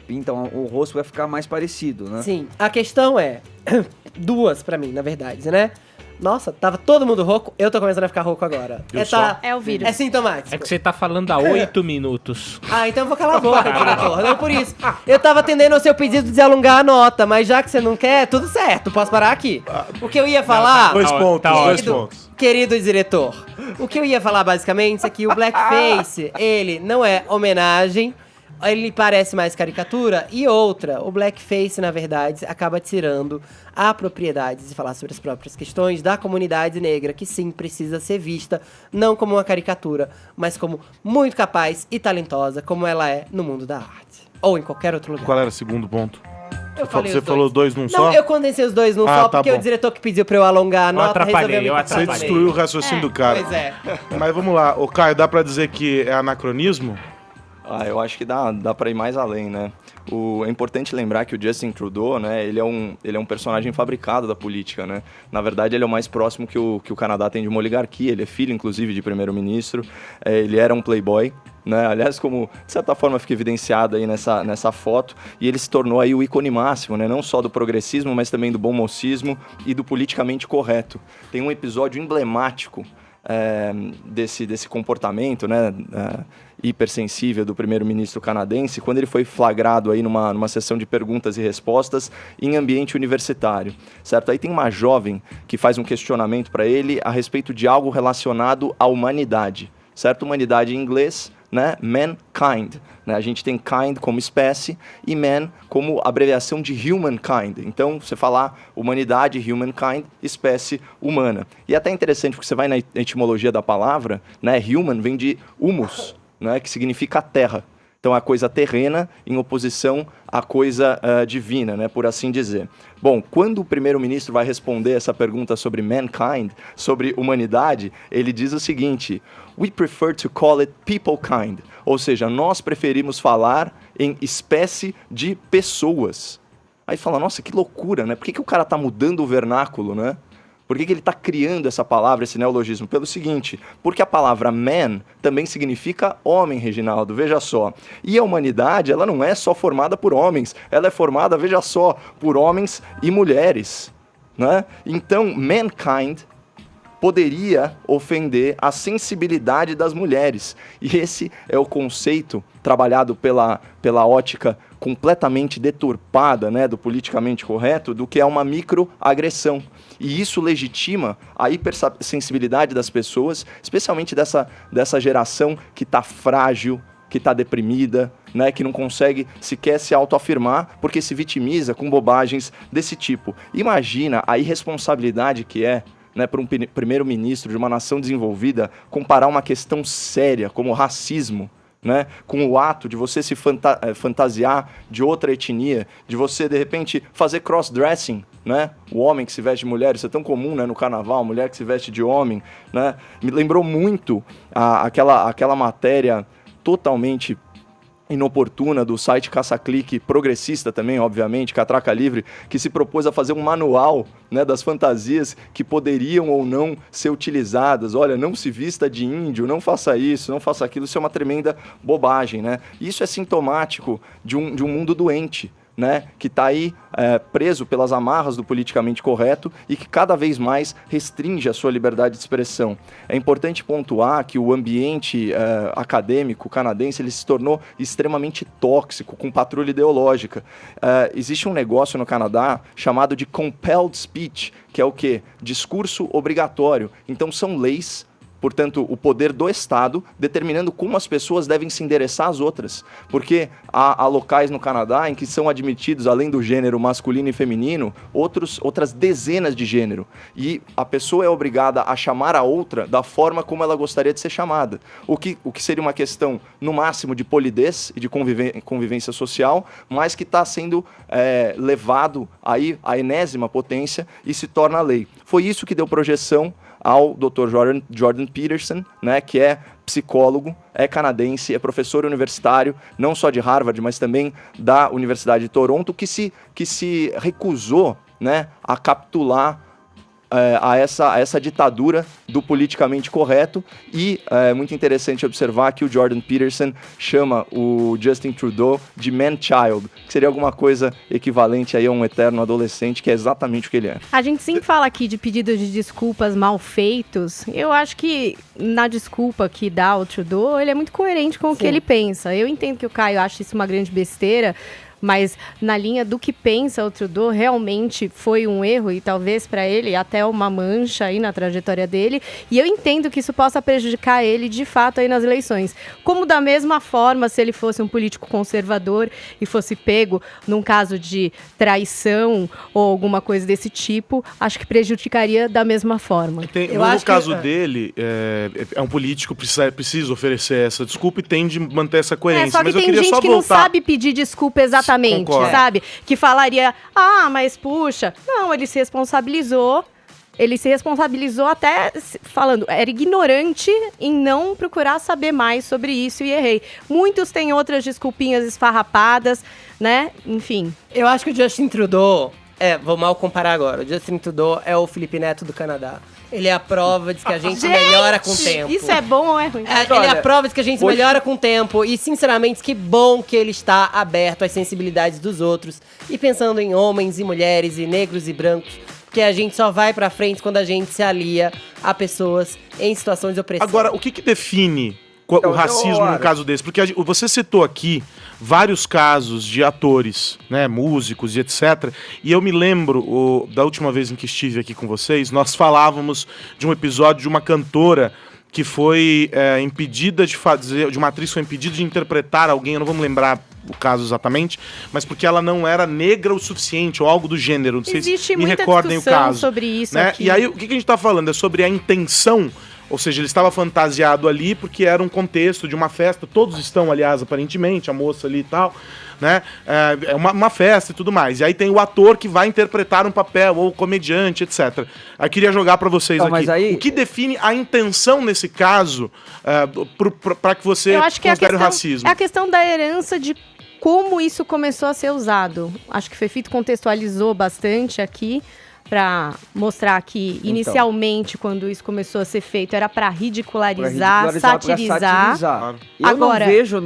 Speaker 14: pintam o rosto pra ficar mais parecido, né?
Speaker 5: Sim, a questão é... duas pra mim, na verdade, né? Nossa, tava todo mundo rouco, eu tô começando a ficar rouco agora.
Speaker 2: É o vírus.
Speaker 5: É sintomático.
Speaker 3: É que você tá falando há 8 minutos.
Speaker 5: Ah, então eu vou calar a boca, diretor. Não por isso. Eu tava atendendo ao seu pedido de alongar a nota, mas já que você não quer, tudo certo, posso parar aqui. O que eu ia falar...
Speaker 1: Dois pontos.
Speaker 5: Querido diretor, o que eu ia falar basicamente é que o blackface, ele não é homenagem, ele parece mais caricatura. E outra, o blackface, na verdade, acaba tirando a propriedade de falar sobre as próprias questões da comunidade negra, que sim, precisa ser vista, não como uma caricatura, mas como muito capaz e talentosa, como ela é no mundo da arte. Ou em qualquer outro lugar.
Speaker 1: Qual era o segundo ponto?
Speaker 5: Você
Speaker 1: falou dois num só?
Speaker 5: Não, eu condensei os dois num só, porque o diretor que pediu pra eu alongar a nota resolveu me
Speaker 1: Você destruiu o raciocínio do cara.
Speaker 5: Pois é.
Speaker 1: Mas vamos lá, ô Caio, dá pra dizer que é anacronismo?
Speaker 8: Eu acho que dá pra ir mais além, né? É importante lembrar que o Justin Trudeau, né, ele é um personagem fabricado da política, né? Na verdade, ele é o mais próximo que o Canadá tem de uma oligarquia, ele é filho, inclusive, de primeiro-ministro, ele era um playboy, né? Aliás, como, de certa forma, fica evidenciado aí nessa foto, e ele se tornou aí o ícone máximo, né? Não só do progressismo, mas também do bom mocismo e do politicamente correto. Tem um episódio emblemático desse comportamento, né, hipersensível do primeiro-ministro canadense, quando ele foi flagrado aí numa sessão de perguntas e respostas em ambiente universitário, certo? Aí tem uma jovem que faz um questionamento para ele a respeito de algo relacionado à humanidade, certo? Humanidade em inglês, né? Mankind, né? A gente tem kind como espécie e man como abreviação de humankind. Então, você falar humanidade, humankind, espécie humana. E é até interessante, porque você vai na etimologia da palavra, né? Human vem de humus, né? Que significa terra. Então, a coisa terrena em oposição à coisa divina, né, por assim dizer. Bom, quando o primeiro-ministro vai responder essa pergunta sobre mankind, sobre humanidade, ele diz o seguinte: we prefer to call it peoplekind. Ou seja, nós preferimos falar em espécie de pessoas. Aí fala, nossa, que loucura, né? Por que o cara tá mudando o vernáculo, né? Por que ele está criando essa palavra, esse neologismo? Pelo seguinte, porque a palavra man também significa homem, Reginaldo, veja só. E a humanidade, ela não é só formada por homens, ela é formada, veja só, por homens e mulheres, né? Então, mankind poderia ofender a sensibilidade das mulheres. E esse é o conceito trabalhado pela ótica completamente deturpada, né, do politicamente correto, do que é uma microagressão. E isso legitima a hipersensibilidade das pessoas, especialmente dessa geração que está frágil, que está deprimida, né, que não consegue sequer se autoafirmar porque se vitimiza com bobagens desse tipo. Imagina a irresponsabilidade que é, né, para um primeiro-ministro de uma nação desenvolvida comparar uma questão séria como racismo, né, com o ato de você se fantasiar de outra etnia, de você, de repente, fazer cross-dressing, né? O homem que se veste de mulher, isso é tão comum, né, no carnaval, mulher que se veste de homem, né? Me lembrou muito aquela matéria totalmente inoportuna do site caça-clique, progressista também, obviamente, Catraca Livre, que se propôs a fazer um manual, né, das fantasias que poderiam ou não ser utilizadas. Olha, não se vista de índio, não faça isso, não faça aquilo. Isso é uma tremenda bobagem, né? Isso é sintomático de um mundo doente, né, que está aí preso pelas amarras do politicamente correto e que cada vez mais restringe a sua liberdade de expressão. É importante pontuar que o ambiente acadêmico canadense ele se tornou extremamente tóxico, com patrulha ideológica. Existe um negócio no Canadá chamado de compelled speech, que é o quê? Discurso obrigatório. Então são leis, portanto, o poder do Estado determinando como as pessoas devem se endereçar às outras. Porque há locais no Canadá em que são admitidos, além do gênero masculino e feminino, outras dezenas de gênero. E a pessoa é obrigada a chamar a outra da forma como ela gostaria de ser chamada. O que seria uma questão, no máximo, de polidez e de convivência social, mas que está sendo levado aí à enésima potência e se torna lei. Foi isso que deu projeção ao Dr. Jordan Peterson, né, que é psicólogo, é canadense, é professor universitário, não só de Harvard, mas também da Universidade de Toronto, que se recusou, né, a capitular a essa ditadura do politicamente correto. E é muito interessante observar que o Jordan Peterson chama o Justin Trudeau de man-child, que seria alguma coisa equivalente aí a um eterno adolescente, que é exatamente o que ele é.
Speaker 2: A gente sempre fala aqui de pedidos de desculpas mal feitos. Eu acho que na desculpa que dá o Trudeau, ele é muito coerente com o que ele pensa. Eu entendo que o Caio acha isso uma grande besteira, mas na linha do que pensa o Trudeau, realmente foi um erro e talvez para ele até uma mancha aí na trajetória dele, e eu entendo que isso possa prejudicar ele de fato aí nas eleições. Como da mesma forma, se ele fosse um político conservador e fosse pego num caso de traição ou alguma coisa desse tipo, acho que prejudicaria da mesma forma.
Speaker 1: No caso dele, é um político que precisa oferecer essa desculpa e tem de manter essa coerência.
Speaker 2: Só que
Speaker 1: mas eu
Speaker 2: tem
Speaker 1: queria
Speaker 2: gente
Speaker 1: só
Speaker 2: que
Speaker 1: voltar.
Speaker 2: não sabe pedir desculpa exatamente,
Speaker 1: Concordo.
Speaker 2: sabe? Que falaria, mas puxa, não, ele se responsabilizou até falando, era ignorante em não procurar saber mais sobre isso e errei. Muitos têm outras desculpinhas esfarrapadas, né? Enfim.
Speaker 5: Eu acho que o Justin Trudeau, vou mal comparar agora, o Justin Trudeau é o Felipe Neto do Canadá. Ele é a prova de que a gente melhora com o tempo.
Speaker 2: Isso é bom ou é ruim?
Speaker 5: Ele é a prova de que a gente melhora com o tempo. E, sinceramente, que bom que ele está aberto às sensibilidades dos outros. E pensando em homens e mulheres, e negros e brancos. Porque a gente só vai pra frente quando a gente se alia a pessoas em situações de opressão.
Speaker 1: Agora, o que define o racismo num caso desse? Porque você citou aqui vários casos de atores, né, músicos e etc. E eu me lembro, da última vez em que estive aqui com vocês, nós falávamos de um episódio de uma cantora que foi impedida de fazer, de uma atriz foi impedida de interpretar alguém, eu não vou me lembrar o caso exatamente, mas porque ela não era negra o suficiente, ou algo do gênero, não sei se me recordem o caso.
Speaker 2: Sobre isso,
Speaker 1: né?
Speaker 2: aqui.
Speaker 1: E aí, o que a gente tá falando? É sobre a intenção. Ou seja, ele estava fantasiado ali porque era um contexto de uma festa. Todos estão, aliás, aparentemente, a moça ali e tal, né? É uma festa e tudo mais. E aí tem o ator que vai interpretar um papel, ou o comediante, etc. Aí queria jogar para vocês aqui.
Speaker 14: Mas aí...
Speaker 1: O que define a intenção nesse caso para que você considere o racismo?
Speaker 2: É a questão da herança de como isso começou a ser usado. Acho que o Fefito contextualizou bastante aqui, para mostrar que, inicialmente, quando isso começou a ser feito, era para ridicularizar, satirizar.
Speaker 14: Eu
Speaker 2: Agora,
Speaker 14: não vejo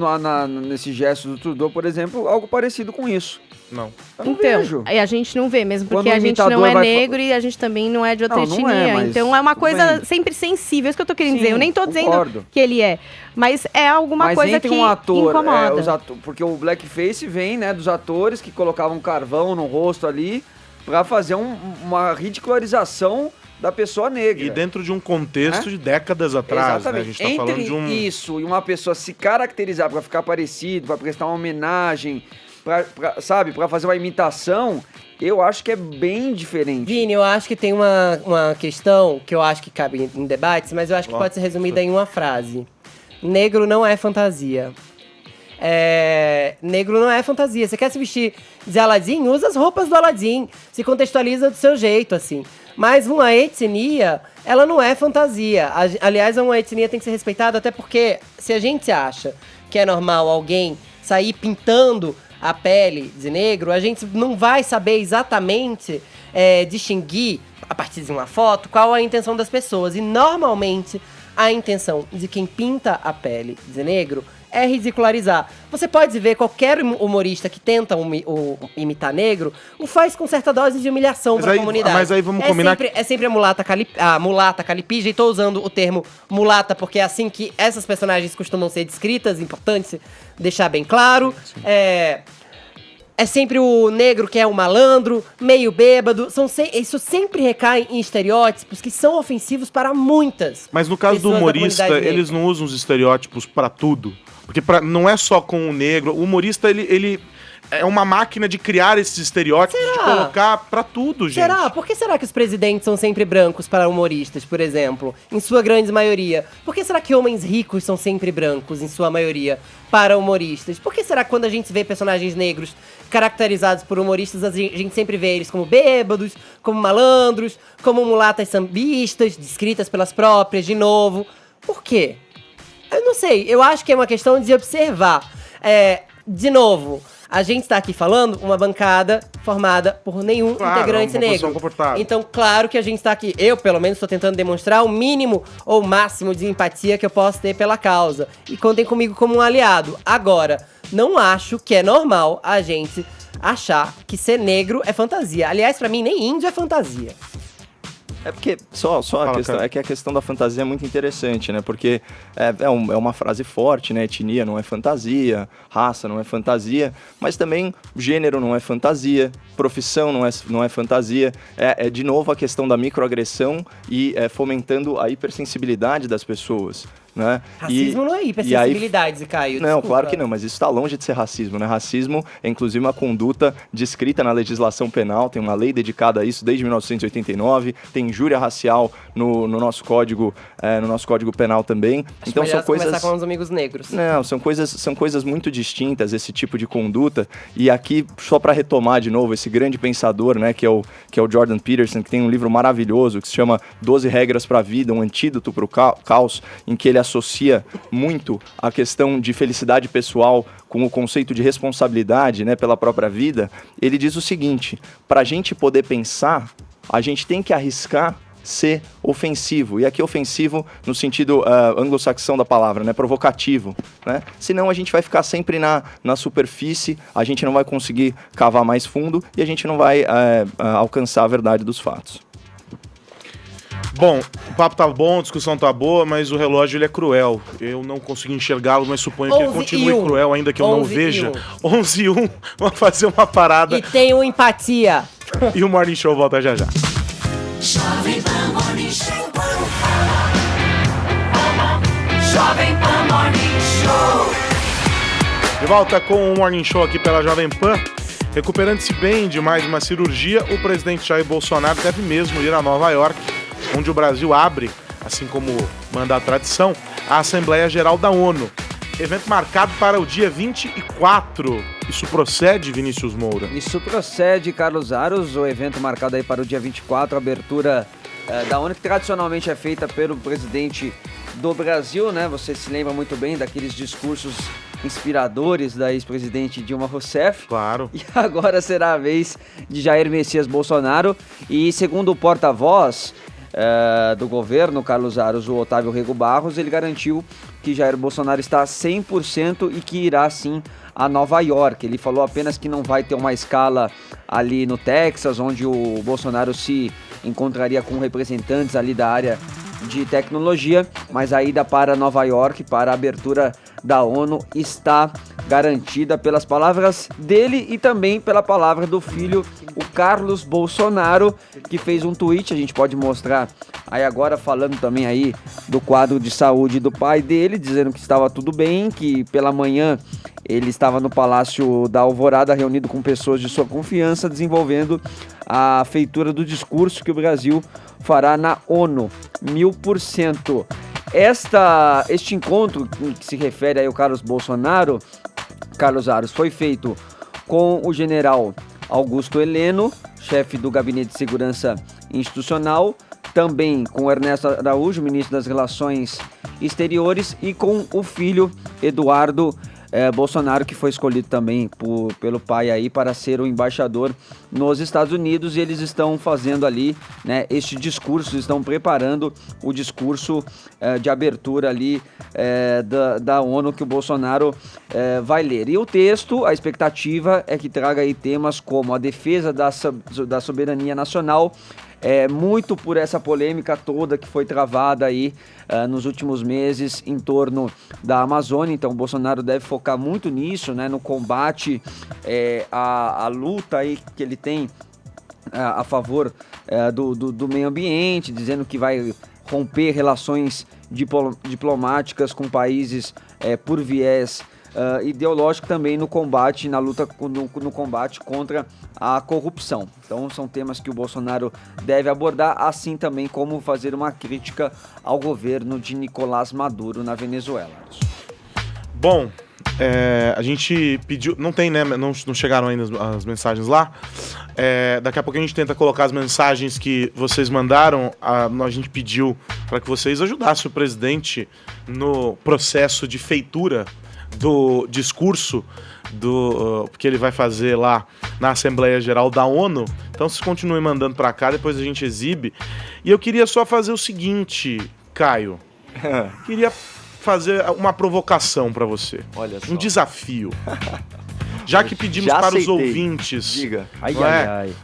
Speaker 14: nesse gesto do Trudeau, por exemplo, algo parecido com isso.
Speaker 1: Não.
Speaker 14: Eu não vejo.
Speaker 2: A gente não vê, mesmo porque
Speaker 14: Quando
Speaker 2: a gente não é negro e a gente também não é de outra etnia. Então é uma coisa sempre sensível, isso que eu tô querendo dizer. Eu nem tô dizendo que ele é, mas é alguma coisa que
Speaker 14: um ator,
Speaker 2: incomoda.
Speaker 14: porque o blackface vem, né, dos atores que colocavam carvão no rosto ali, pra fazer uma ridicularização da pessoa negra.
Speaker 1: E dentro de um contexto de décadas atrás, né? A gente tá falando de um...
Speaker 14: isso e uma pessoa se caracterizar pra ficar parecido, pra prestar uma homenagem, pra fazer uma imitação, eu acho que é bem diferente.
Speaker 5: Vini, eu acho que tem uma questão que eu acho que cabe em debates, mas eu acho que pode ser resumida em uma frase. Negro não é fantasia. Negro não é fantasia. Você quer se vestir de Aladdin? Usa as roupas do Aladdin. Se contextualiza do seu jeito, assim. Mas uma etnia, ela não é fantasia. Aliás, uma etnia tem que ser respeitada, até porque se a gente acha que é normal alguém sair pintando a pele de negro, a gente não vai saber exatamente distinguir, a partir de uma foto, qual a intenção das pessoas. E normalmente a intenção de quem pinta a pele de negro é ridicularizar. Você pode ver qualquer humorista que tenta imitar negro, o faz com certa dose de humilhação pra comunidade.
Speaker 1: Mas aí vamos combinar...
Speaker 5: É sempre a mulata calipija, e tô usando o termo mulata porque é assim que essas personagens costumam ser descritas, importante deixar bem claro. É sempre o negro que é o malandro, meio bêbado. Isso sempre recai em estereótipos que são ofensivos para muitas.
Speaker 1: Mas no caso do humorista, eles não usam os estereótipos pra tudo. Porque não é só com o negro. O humorista, ele é uma máquina de criar esses estereótipos, de colocar pra tudo, gente.
Speaker 5: Será? Por que será que os presidentes são sempre brancos para humoristas, por exemplo? Em sua grande maioria. Por que será que homens ricos são sempre brancos, em sua maioria, para humoristas? Por que será que quando a gente vê personagens negros caracterizados por humoristas, a gente sempre vê eles como bêbados, como malandros, como mulatas sambistas, descritas pelas próprias, de novo? Por quê? Eu não sei, eu acho que é uma questão de observar. De novo, a gente tá aqui falando uma bancada formada por nenhum integrante negro. Então, claro que a gente tá aqui. Eu, pelo menos, tô tentando demonstrar o mínimo ou o máximo de empatia que eu posso ter pela causa. E contem comigo como um aliado. Agora, não acho que é normal a gente achar que ser negro é fantasia. Aliás, pra mim, nem índio é fantasia.
Speaker 8: É porque, só a questão, é que a questão da fantasia é muito interessante, né? Porque é uma frase forte, né? Etnia não é fantasia, raça não é fantasia, mas também gênero não é fantasia, profissão não é fantasia. De novo, a questão da microagressão e fomentando a hipersensibilidade das pessoas. Né?
Speaker 5: Racismo não é hipersensibilidade, Caio.
Speaker 8: Não,
Speaker 5: desculpa.
Speaker 8: Claro que não, mas isso está longe de ser racismo, né? Racismo é inclusive uma conduta descrita na legislação penal, tem uma lei dedicada a isso desde 1989, tem injúria racial no nosso código penal também.
Speaker 5: Então são coisas. Conversar com os amigos negros.
Speaker 8: Não, são coisas muito distintas esse tipo de conduta. E aqui só para retomar de novo esse grande pensador, né, que é o Jordan Peterson, que tem um livro maravilhoso que se chama 12 Regras para a Vida, um antídoto para o caos, em que ele associa muito a questão de felicidade pessoal com o conceito de responsabilidade, né, pela própria vida. Ele diz o seguinte: para a gente poder pensar, a gente tem que arriscar ser ofensivo, e aqui ofensivo no sentido anglo-saxão da palavra, né, provocativo, né? Senão a gente vai ficar sempre na superfície, a gente não vai conseguir cavar mais fundo e a gente não vai alcançar a verdade dos fatos.
Speaker 1: Bom, o papo tá bom, a discussão tá boa, mas o relógio ele é cruel. Eu não consigo enxergá-lo, mas suponho que ele continue cruel, ainda que eu não veja. 11:01, vamos fazer uma parada.
Speaker 5: E tenham empatia.
Speaker 1: E o Morning Show volta já já.
Speaker 15: Jovem Pan Morning Show. Jovem Pan Morning Show.
Speaker 1: De volta com o Morning Show aqui pela Jovem Pan. Recuperando-se bem de mais uma cirurgia, o presidente Jair Bolsonaro deve mesmo ir a Nova York, onde o Brasil abre, assim como manda a tradição, a Assembleia Geral da ONU. Evento marcado para o dia 24. Isso procede, Vinícius Moura?
Speaker 14: Isso procede, Carlos Aros. O evento marcado aí para o dia 24, a abertura da ONU, que tradicionalmente é feita pelo presidente do Brasil, né? Você se lembra muito bem daqueles discursos inspiradores da ex-presidente Dilma Rousseff.
Speaker 1: Claro.
Speaker 14: E agora será a vez de Jair Messias Bolsonaro. E segundo o porta-voz do governo, Carlos Aros, o Otávio Rego Barros, ele garantiu que Jair Bolsonaro está 100% e que irá sim a Nova York. Ele falou apenas que não vai ter uma escala ali no Texas, onde o Bolsonaro se encontraria com representantes ali da área de tecnologia, mas a ida para Nova York, para a abertura da ONU, está garantida pelas palavras dele e também pela palavra do filho, o Carlos Bolsonaro, que fez um tweet, a gente pode mostrar aí agora, falando também aí do quadro de saúde do pai dele, dizendo que estava tudo bem, que pela manhã ele estava no Palácio da Alvorada, reunido com pessoas de sua confiança, desenvolvendo a feitura do discurso que o Brasil fará na ONU, 1000%. Este encontro que se refere aí ao Carlos Bolsonaro, Carlos Aros, foi feito com o general Augusto Heleno, chefe do Gabinete de Segurança Institucional, também com Ernesto Araújo, ministro das Relações Exteriores, e com o filho Eduardo Bolsonaro, que foi escolhido também pelo pai aí para ser o embaixador nos Estados Unidos, e eles estão fazendo ali, né, este discurso, estão preparando o discurso de abertura ali da ONU que o Bolsonaro vai ler. E o texto, a expectativa é que traga aí temas como a defesa da soberania nacional, muito por essa polêmica toda que foi travada aí nos últimos meses em torno da Amazônia. Então o Bolsonaro deve focar muito nisso, né, no combate à luta aí que ele tem a favor do meio ambiente, dizendo que vai romper relações diplomáticas com países por viés ideológico, também no combate, na luta no combate contra a corrupção. Então são temas que o Bolsonaro deve abordar, assim também como fazer uma crítica ao governo de Nicolás Maduro na Venezuela.
Speaker 1: Bom, a gente pediu, não tem, né, não chegaram ainda as mensagens lá. Daqui a pouco a gente tenta colocar as mensagens que vocês mandaram. A gente pediu para que vocês ajudassem o presidente no processo de feitura do discurso que ele vai fazer lá na Assembleia Geral da ONU. Então vocês continuem mandando pra cá, depois a gente exibe. E eu queria só fazer o seguinte, Caio. Queria fazer uma provocação pra você.
Speaker 8: Olha só.
Speaker 1: Um desafio. Já que pedimos para os ouvintes...
Speaker 8: Diga.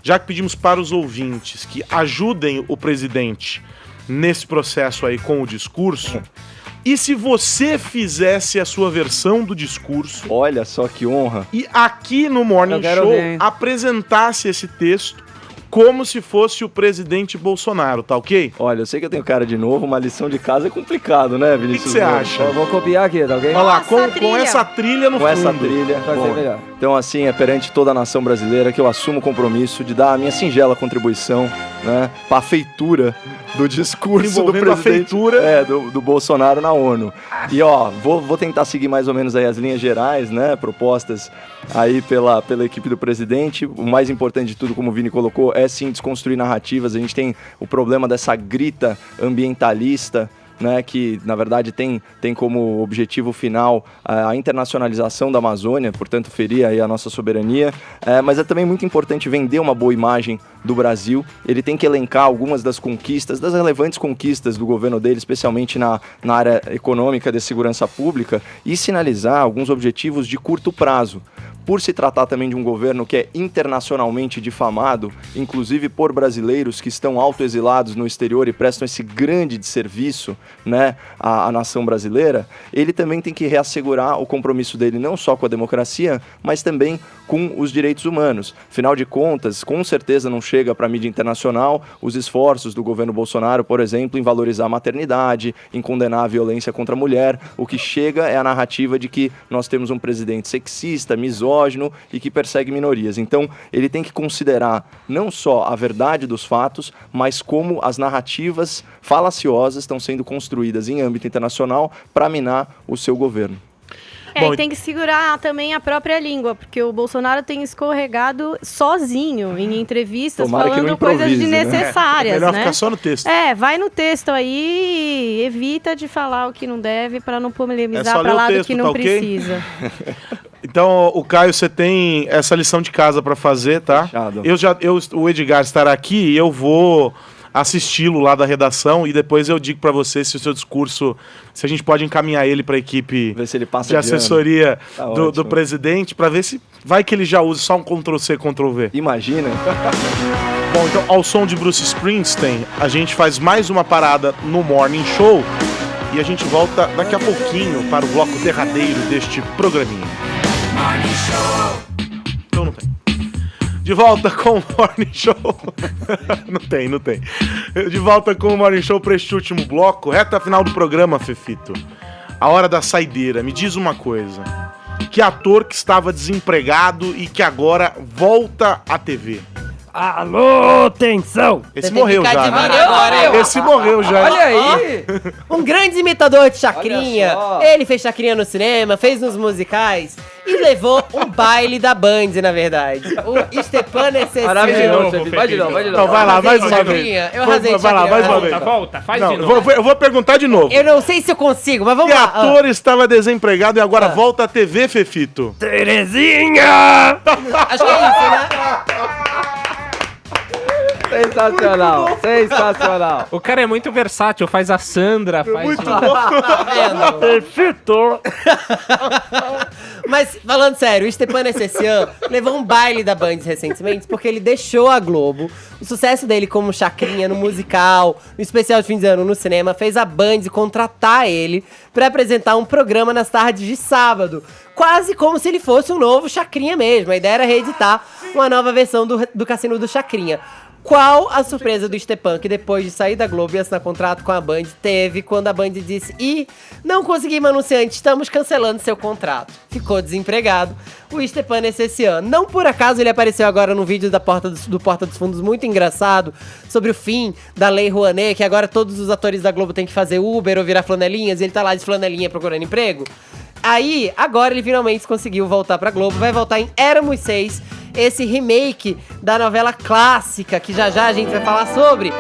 Speaker 1: Já que pedimos para os ouvintes que ajudem o presidente nesse processo aí com o discurso... E se você fizesse a sua versão do discurso...
Speaker 8: Olha só que honra.
Speaker 1: E aqui no Morning Show apresentasse esse texto como se fosse o presidente Bolsonaro, tá ok?
Speaker 8: Olha, eu sei que eu tenho cara de novo, uma lição de casa é complicado, né, Vinícius?
Speaker 1: O que você acha?
Speaker 14: Eu vou copiar aqui, tá ok?
Speaker 1: Olha lá, com essa trilha no fundo.
Speaker 8: Com essa trilha.
Speaker 14: Vai ser melhor.
Speaker 8: Então, assim, é perante toda a nação brasileira que eu assumo o compromisso de dar a minha singela contribuição, né, para a feitura do discurso do presidente,
Speaker 1: a feitura
Speaker 8: do Bolsonaro na ONU. E ó, vou tentar seguir mais ou menos aí as linhas gerais, né, propostas aí pela equipe do presidente. O mais importante de tudo, como o Vini colocou, é sim desconstruir narrativas. A gente tem o problema dessa grita ambientalista, né, que na verdade tem como objetivo final a internacionalização da Amazônia, portanto ferir aí a nossa soberania, mas é também muito importante vender uma boa imagem do Brasil. Ele tem que elencar algumas das conquistas, das relevantes conquistas do governo dele, especialmente na área econômica de segurança pública, e sinalizar alguns objetivos de curto prazo. Por se tratar também de um governo que é internacionalmente difamado, inclusive por brasileiros que estão autoexilados no exterior e prestam esse grande serviço, né, à nação brasileira, ele também tem que reassegurar o compromisso dele não só com a democracia, mas também com os direitos humanos. Afinal de contas, com certeza não chega para a mídia internacional os esforços do governo Bolsonaro, por exemplo, em valorizar a maternidade, em condenar a violência contra a mulher. O que chega é a narrativa de que nós temos um presidente sexista, misógino e que persegue minorias. Então, ele tem que considerar não só a verdade dos fatos, mas como as narrativas falaciosas estão sendo construídas em âmbito internacional para minar o seu governo.
Speaker 2: E tem que segurar também a própria língua, porque o Bolsonaro tem escorregado sozinho em entrevistas, falando coisas desnecessárias,
Speaker 1: Melhor
Speaker 2: né?
Speaker 1: ficar só no texto.
Speaker 2: Vai no texto aí e evita de falar o que não deve para não polemizar
Speaker 1: para
Speaker 2: lá do
Speaker 1: texto,
Speaker 2: que não precisa.
Speaker 1: Então, o Caio, você tem essa lição de casa para fazer, tá? O Edgar estará aqui e eu vou assisti-lo lá da redação e depois eu digo para você se o seu discurso, se a gente pode encaminhar ele para a equipe
Speaker 8: ver se ele passa
Speaker 1: de assessoria
Speaker 8: tá
Speaker 1: do presidente, para ver se vai que ele já use só um Ctrl-C, Ctrl-V.
Speaker 8: Imagina.
Speaker 1: Bom, então, ao som de Bruce Springsteen, a gente faz mais uma parada no Morning Show e a gente volta daqui a pouquinho para o bloco derradeiro deste programinha. Então não tem. De volta com o Morning Show. Não tem. De volta com o Morning Show para este último bloco. Reta final do programa, Fefito. A hora da saideira. Me diz uma coisa. Que ator que estava desempregado e que agora volta à TV?
Speaker 5: Alô, atenção!
Speaker 1: Esse morreu já, né?
Speaker 5: Agora,
Speaker 1: Esse morreu já.
Speaker 5: Olha aí! Um grande imitador de chacrinha. Ele fez chacrinha no cinema, fez nos musicais e levou um baile da Band, na verdade. O Stepan Necessian.
Speaker 14: Maravilhoso, vai de novo.
Speaker 1: Não, vai lá, mais uma vez.
Speaker 5: Eu arrasei de
Speaker 1: Vai lá, mais uma vez.
Speaker 3: Volta, faz de
Speaker 1: Não,
Speaker 3: novo.
Speaker 1: eu vou perguntar de novo.
Speaker 5: Eu não sei se eu consigo, mas vamos
Speaker 1: Que
Speaker 5: lá.
Speaker 1: ator estava desempregado e agora volta à TV, Fefito?
Speaker 5: Terezinha! Acho que é isso, né?
Speaker 14: Sensacional.
Speaker 3: O cara é muito versátil, faz a Sandra, faz
Speaker 1: Muito
Speaker 3: o...
Speaker 1: bom.
Speaker 5: Tá vendo?
Speaker 3: Perfeito.
Speaker 5: Mas, falando sério, o Stepan Necessian levou um baile da Band recentemente porque ele deixou a Globo. O sucesso dele como chacrinha no musical, no especial de fim de ano no cinema, fez a Band contratar ele pra apresentar um programa nas tardes de sábado. Quase como se ele fosse um novo chacrinha mesmo. A ideia era reeditar uma nova versão do Cassino do Chacrinha. Qual a surpresa do Stepan, que depois de sair da Globo e assinar contrato com a Band, teve quando a Band disse: não conseguimos, anunciante, estamos cancelando seu contrato. Ficou desempregado. O Stepan Necessian. Não por acaso ele apareceu agora no vídeo do Porta dos Fundos muito engraçado sobre o fim da Lei Rouanet, que agora todos os atores da Globo têm que fazer Uber ou virar flanelinhas, e ele tá lá de flanelinha procurando emprego. Aí, agora ele finalmente conseguiu voltar pra Globo, vai voltar em Éramos 6, esse remake da novela clássica, que já a gente vai falar sobre,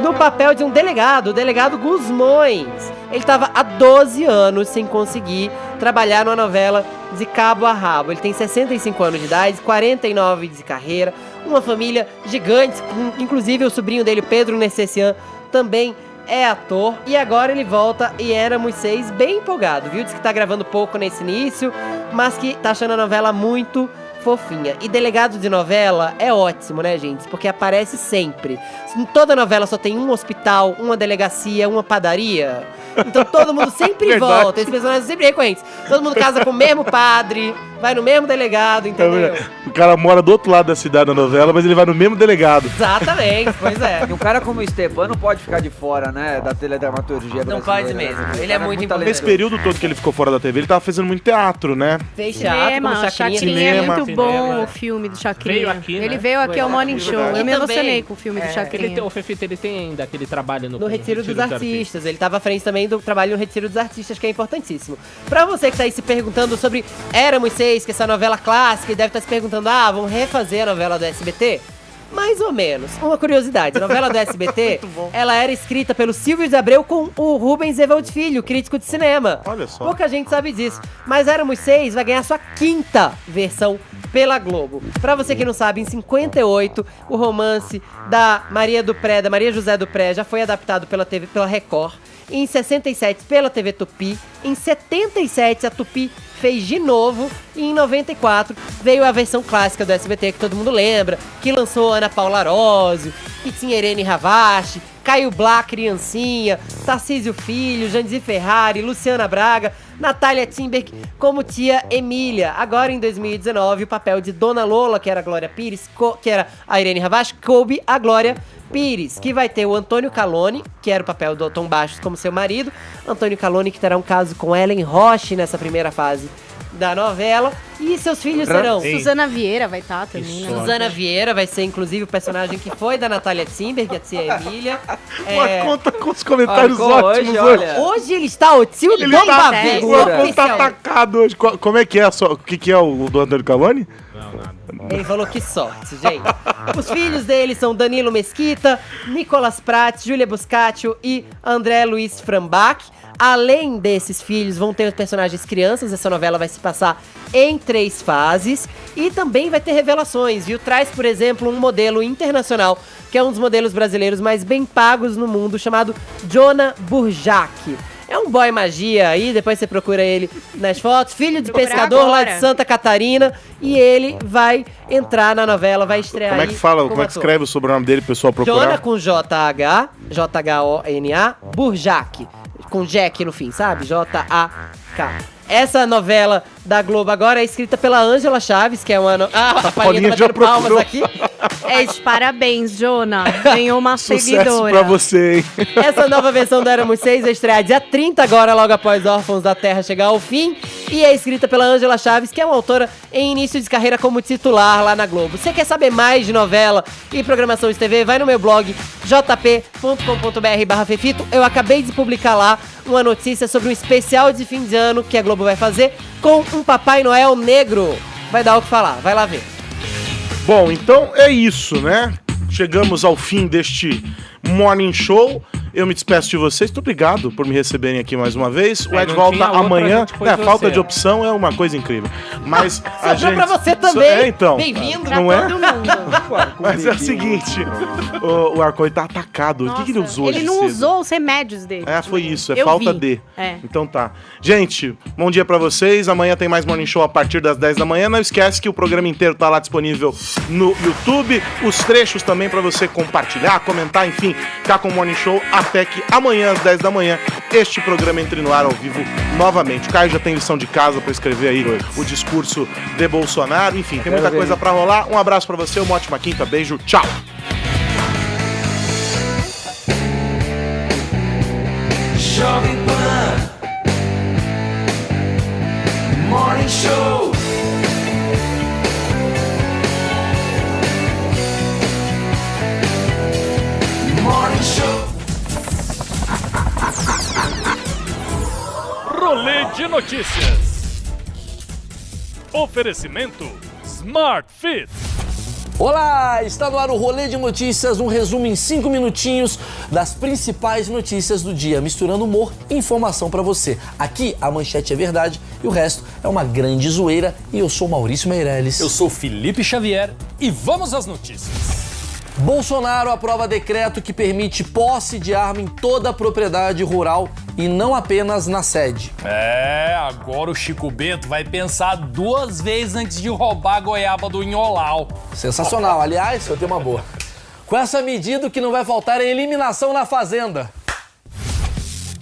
Speaker 5: no papel de um delegado, o delegado Gusmões. Ele tava há 12 anos sem conseguir trabalhar numa novela de cabo a rabo. Ele tem 65 anos de idade, 49 de carreira, uma família gigante, inclusive o sobrinho dele, Pedro Necessian, também é ator, e agora ele volta e Éramos 6 bem empolgado, viu? Diz que tá gravando pouco nesse início, mas que tá achando a novela muito fofinha. E delegado de novela é ótimo, né, gente? Porque aparece sempre. Em toda novela só tem um hospital, uma delegacia, uma padaria. Então todo mundo sempre volta. Esses personagens sempre reconhecem. Todo mundo casa com o mesmo padre, vai no mesmo delegado, entendeu?
Speaker 1: O cara mora do outro lado da cidade na novela, mas ele vai no mesmo delegado.
Speaker 5: Exatamente, pois é.
Speaker 14: E um cara como o Stepan não pode ficar de fora, né, da teledramaturgia brasileira.
Speaker 5: Não pode mesmo. Ele é muito importante.
Speaker 1: Nesse período todo que ele ficou fora da TV, ele tava fazendo muito teatro, né?
Speaker 5: Fez teatro, como Chacrinha.
Speaker 2: Chacrinha é muito bom o filme do Chacrinha.
Speaker 3: Veio aqui, né?
Speaker 2: Ele veio aqui ao Morning Show. Eu me emocionei com o filme do Chacrinha.
Speaker 3: O Fefito, ele tem ainda aquele trabalho
Speaker 5: no Retiro dos Artistas. Ele tava à frente também do trabalho no Retiro dos Artistas, que é importantíssimo. Pra você que tá aí se perguntando sobre Éramos 6, que é essa novela clássica, e deve estar se perguntando, vão refazer a novela do SBT? Mais ou menos. Uma curiosidade, a novela do SBT, ela era escrita pelo Silvio de Abreu com o Rubens Evaldo Filho, crítico de cinema.
Speaker 1: Olha só.
Speaker 5: Pouca gente sabe disso. Mas Éramos 6 vai ganhar sua 5ª versão pela Globo. Pra você que não sabe, em 58, o romance da Maria José do Pré já foi adaptado pela Record. Em 67 pela TV Tupi. Em 77 a Tupi fez de novo. E em 94 veio a versão clássica do SBT, que todo mundo lembra, que lançou Ana Paula Arósio, que tinha Irene Ravache, Caio Blá, criancinha, Tarcísio Filho, Jandir Ferrari, Luciana Braga, Natália Timberg como tia Emília. Agora em 2019 o papel de Dona Lola, que era a Glória Pires, que era a Irene Ravache, coube a Glória Pires, que vai ter o Antônio Calone, que era o papel do Tom Bastos como seu marido. Antônio Calone, que terá um caso com Ellen Roche nessa primeira fase da novela. E seus filhos serão...
Speaker 2: Susana Vieira vai estar também, né?
Speaker 5: Susana Vieira vai ser, inclusive, o personagem que foi da Natália Timberg, a tia Emília.
Speaker 1: Uma conta com os comentários ótimos hoje.
Speaker 5: Hoje ele está o tio
Speaker 1: Ele
Speaker 5: Dom
Speaker 1: tá,
Speaker 5: Pavê.
Speaker 1: o conta tá atacado hoje. Como é que é? O que é o do Antônio Calone?
Speaker 5: Ele falou que sorte, gente. Os filhos dele são Danilo Mesquita, Nicolas Prats, Júlia Buscaccio e André Luiz Frambach. Além desses filhos, vão ter os personagens crianças. Essa novela vai se passar em 3 fases. E também vai ter revelações, viu? Traz, por exemplo, um modelo internacional, que é um dos modelos brasileiros mais bem pagos no mundo, chamado Jonah Burjac. É um boy magia aí, depois você procura ele nas fotos. Filho de pescador lá de Santa Catarina. E ele vai entrar na novela, vai estrear
Speaker 1: Como é que fala? Como é que escreve o sobrenome dele, pessoal, procurar?
Speaker 5: Jonah com J-H, J-H-O-N-A, Burjac. Com Jack no fim, sabe? J-A-K. Essa novela da Globo agora é escrita pela Ângela Chaves, que é uma... a
Speaker 1: Paulinha
Speaker 5: tá
Speaker 1: já
Speaker 5: batendo palmas
Speaker 1: procurou.
Speaker 5: aqui.
Speaker 2: Parabéns, Jona. Ganhou uma
Speaker 1: Sucesso
Speaker 2: seguidora.
Speaker 1: pra você, hein?
Speaker 5: Essa nova versão do Éramos 6 vai estrear dia 30 agora, logo após Órfãos da Terra chegar ao fim. E é escrita pela Ângela Chaves, que é uma autora em início de carreira como titular lá na Globo. Você quer saber mais de novela e programação de TV? Vai no meu blog jp.com.br/fefito. Eu acabei de publicar lá uma notícia sobre um especial de fim de ano que a Globo vai fazer com um Papai Noel negro. Vai dar o que falar, vai lá ver.
Speaker 1: Bom, então é isso, né? Chegamos ao fim deste Morning Show. Eu me despeço de vocês. Muito obrigado por me receberem aqui mais uma vez. O Ed
Speaker 3: não
Speaker 1: volta
Speaker 3: tinha outra,
Speaker 1: amanhã.
Speaker 3: a gente pôs
Speaker 1: Falta
Speaker 3: você.
Speaker 1: de opção é uma coisa incrível. Mas a
Speaker 5: Sobrou
Speaker 1: gente...
Speaker 5: pra você também.
Speaker 1: Então.
Speaker 5: Bem-vindo.
Speaker 1: Não é?
Speaker 2: Todo mundo.
Speaker 1: Mas é o seguinte, o Arcoy tá atacado. O que que ele usou
Speaker 2: Ele
Speaker 1: de
Speaker 2: não
Speaker 1: cedo?
Speaker 2: usou os remédios dele.
Speaker 1: É, foi isso. É
Speaker 2: Eu
Speaker 1: falta
Speaker 2: vi.
Speaker 1: de.
Speaker 2: É.
Speaker 1: Então tá. Gente, bom dia pra vocês. Amanhã tem mais Morning Show a partir das 10 da manhã. Não esquece que o programa inteiro tá lá disponível no YouTube. Os trechos também pra você compartilhar, comentar, enfim, ficar com o Morning Show até que amanhã às 10 da manhã este programa entre no ar ao vivo novamente. O Caio já tem lição de casa pra escrever aí o discurso de Bolsonaro. Enfim, tem muita coisa pra rolar. Um abraço pra você, uma ótima quinta. Beijo, tchau.
Speaker 15: Jovem Pan Morning Show. Morning Show.
Speaker 10: Rolê de notícias. Oferecimento Smart Fit.
Speaker 11: Olá, está no ar o Rolê de Notícias, um resumo em 5 minutinhos das principais notícias do dia, misturando humor e informação pra você. Aqui a manchete é verdade e o resto é uma grande zoeira e eu sou Maurício Meirelles.
Speaker 10: Eu sou Felipe Xavier e vamos às notícias.
Speaker 11: Bolsonaro aprova decreto que permite posse de arma em toda a propriedade rural e não apenas na sede.
Speaker 10: Agora o Chico Bento vai pensar 2 vezes antes de roubar a goiaba do Inholau.
Speaker 11: Sensacional, aliás, eu tenho uma boa. Com essa medida, o que não vai faltar é eliminação na Fazenda.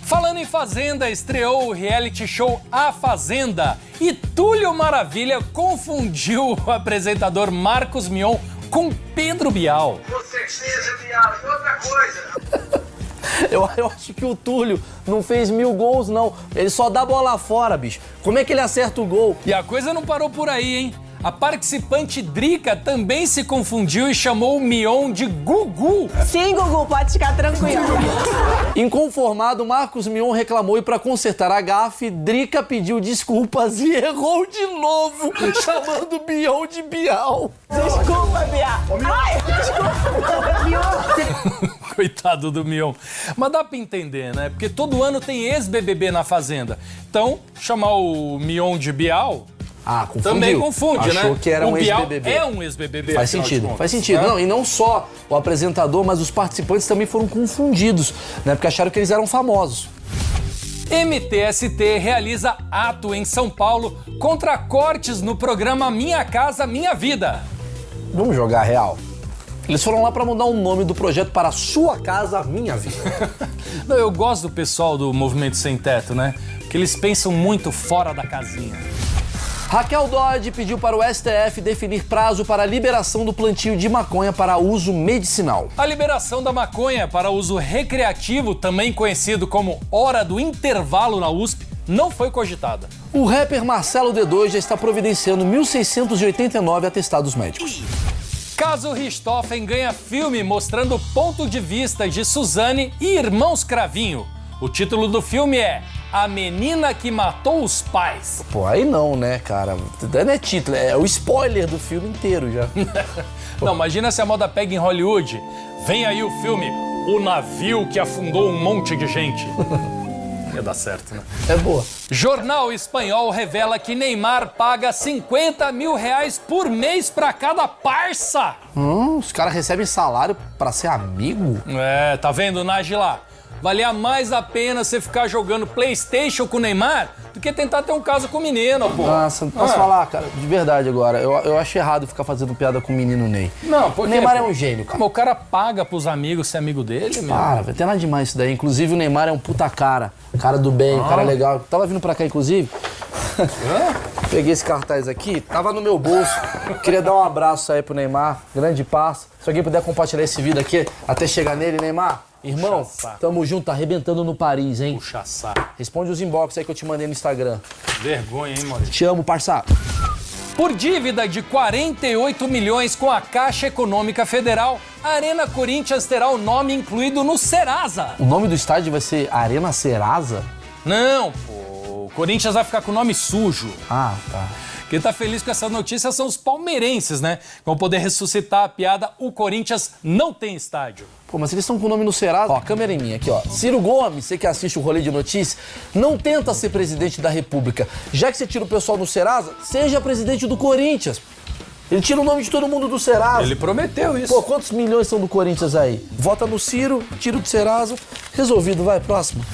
Speaker 10: Falando em Fazenda, estreou o reality show A Fazenda e Túlio Maravilha confundiu o apresentador Marcos Mion com Pedro Bial.
Speaker 15: Você seja Bial e outra coisa.
Speaker 11: Eu acho que o Túlio não fez 1000 gols, não. Ele só dá bola fora, bicho. Como é que ele acerta o gol?
Speaker 10: E a coisa não parou por aí, hein? A participante Drica também se confundiu e chamou o Mion de Gugu.
Speaker 16: Sim, Gugu, pode ficar tranquilo.
Speaker 11: Inconformado, Marcos Mion reclamou e para consertar a gafe, Drica pediu desculpas e errou de novo, chamando Mion de Bial.
Speaker 16: Desculpa, Bial. Ai, desculpa, Mion.
Speaker 10: Coitado do Mion. Mas dá pra entender, né? Porque todo ano tem ex-BBB na Fazenda. Então, chamar o Mion de Bial...
Speaker 11: confundiu.
Speaker 10: Também confunde, né?
Speaker 11: Achou que era um
Speaker 10: Bial
Speaker 11: ex-BBB.
Speaker 10: é um ex-BBB.
Speaker 11: Faz sentido, faz sentido. Não, e não só o apresentador, mas os participantes também foram confundidos, né? Porque acharam que eles eram famosos.
Speaker 10: MTST realiza ato em São Paulo contra cortes no programa Minha Casa Minha Vida.
Speaker 11: Vamos jogar real. Eles foram lá para mudar o nome do projeto para Sua Casa Minha Vida.
Speaker 10: Não, eu gosto do pessoal do Movimento Sem Teto, né? Porque eles pensam muito fora da casinha.
Speaker 11: Raquel Dodge pediu para o STF definir prazo para a liberação do plantio de maconha para uso medicinal.
Speaker 10: A liberação da maconha para uso recreativo, também conhecido como hora do intervalo na USP, não foi cogitada.
Speaker 11: O rapper Marcelo D2 já está providenciando 1.689 atestados médicos.
Speaker 10: Caso Richthofen ganha filme mostrando o ponto de vista de Suzane e irmãos Cravinho. O título do filme é A Menina que Matou os Pais.
Speaker 11: Pô, aí não, né, cara? Não é título, é o spoiler do filme inteiro já.
Speaker 10: Não, imagina se a moda pega em Hollywood. Vem aí o filme O Navio que Afundou um Monte de Gente. Ia dar certo, né?
Speaker 11: É boa.
Speaker 10: Jornal espanhol revela que Neymar paga 50 mil reais por mês pra cada parça.
Speaker 11: Os caras recebem salário pra ser amigo?
Speaker 10: É, tá vendo, Nájila? Valia mais a pena você ficar jogando PlayStation com o Neymar do que tentar ter um caso com o menino, pô.
Speaker 11: Nossa, posso falar, cara, de verdade agora. Eu acho errado ficar fazendo piada com o menino Ney.
Speaker 10: Não, porque
Speaker 11: o Neymar é um gênio, cara.
Speaker 10: O cara paga pros amigos ser amigo dele, meu.
Speaker 11: Para, vai ter nada demais isso daí. Inclusive o Neymar é um puta cara do bem, um cara legal. Tava vindo pra cá, inclusive, Peguei esse cartaz aqui, tava no meu bolso. Queria dar um abraço aí pro Neymar, grande passo. Se alguém puder compartilhar esse vídeo aqui até chegar nele, Neymar. Irmão, tamo junto, tá arrebentando no Paris, hein?
Speaker 10: Puxa saco.
Speaker 11: Responde os inbox aí que eu te mandei no Instagram.
Speaker 10: Vergonha, hein, Maurício?
Speaker 11: Te amo, parça.
Speaker 10: Por dívida de 48 milhões com a Caixa Econômica Federal, a Arena Corinthians terá o nome incluído no Serasa.
Speaker 11: O nome do estádio vai ser Arena Serasa?
Speaker 10: Não, pô. O Corinthians vai ficar com o nome sujo.
Speaker 11: Ah, tá.
Speaker 10: Quem tá feliz com essa notícia são os palmeirenses, né? Vão poder ressuscitar a piada "O Corinthians não tem estádio".
Speaker 11: Pô, mas eles estão com o nome no Serasa. Ó, câmera em mim aqui, ó. Ciro Gomes, você que assiste o Rolê de Notícias, não tenta ser presidente da República. Já que você tira o pessoal do Serasa, seja presidente do Corinthians. Ele tira o nome de todo mundo do Serasa.
Speaker 10: Ele prometeu isso.
Speaker 11: Pô, quantos milhões são do Corinthians aí? Vota no Ciro, tira o do Serasa. Resolvido, vai, próximo.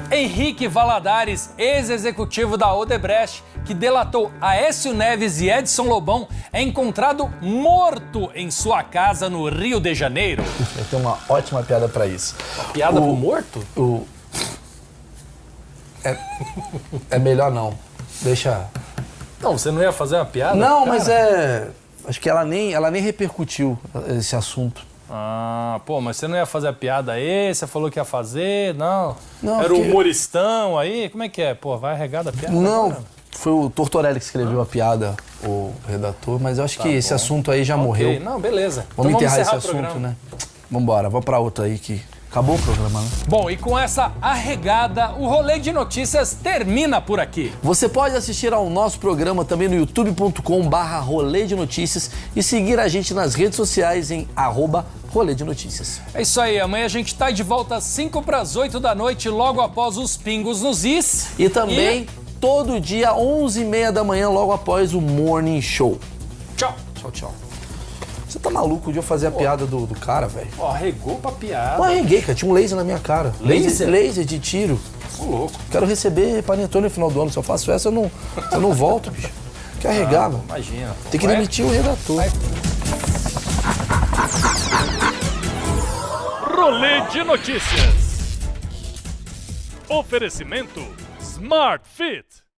Speaker 10: Henrique Valadares, ex-executivo da Odebrecht, que delatou Aécio Neves e Edson Lobão, é encontrado morto em sua casa no Rio de Janeiro.
Speaker 11: Eu tenho uma ótima piada pra isso.
Speaker 10: Piada pro morto?
Speaker 11: É melhor não. Deixa...
Speaker 10: Não, você não ia fazer uma piada?
Speaker 11: Não,
Speaker 10: cara?
Speaker 11: mas acho que ela nem repercutiu esse assunto.
Speaker 10: Ah, pô, mas você não ia fazer a piada aí? Você falou que ia fazer? Não.
Speaker 11: Não,
Speaker 10: era o
Speaker 11: porque-
Speaker 10: humoristão aí? Como é que é? Pô, vai arregada a piada?
Speaker 11: Não,
Speaker 10: cara?
Speaker 11: foi o Tortorelli que escreveu a piada, o redator, mas eu acho
Speaker 10: Tá
Speaker 11: que esse
Speaker 10: bom.
Speaker 11: assunto aí já
Speaker 10: Ok,
Speaker 11: morreu.
Speaker 10: não, beleza.
Speaker 11: Vamos
Speaker 10: Então
Speaker 11: enterrar esse
Speaker 10: o
Speaker 11: assunto,
Speaker 10: programa.
Speaker 11: né? Vambora, vamos pra outra aí que acabou o programa, né?
Speaker 10: Bom, e com essa arregada, o Rolê de Notícias termina por aqui.
Speaker 11: Você pode assistir ao nosso programa também no youtube.com/rolê de notícias e seguir a gente nas redes sociais em @rolê de notícias.
Speaker 10: É isso aí, amanhã a gente tá de volta às 7:55 da noite, logo após os pingos nos is.
Speaker 11: E também todo dia 11h30 da manhã, logo após o Morning Show.
Speaker 10: Tchau.
Speaker 11: Tchau, tchau. Você tá maluco de eu fazer a piada do cara, velho?
Speaker 10: Ó, arregou pra piada.
Speaker 11: Não arreguei, cara. Tinha um laser na minha cara.
Speaker 10: Laser?
Speaker 11: Laser de tiro.
Speaker 10: Ô, louco.
Speaker 11: Quero receber panetone no final do ano. Se eu faço essa, eu não volto, bicho. Quer arregar, mano.
Speaker 10: Imagina.
Speaker 11: Tem que demitir o redator.
Speaker 17: Rolê de Notícias. Oferecimento Smart Fit.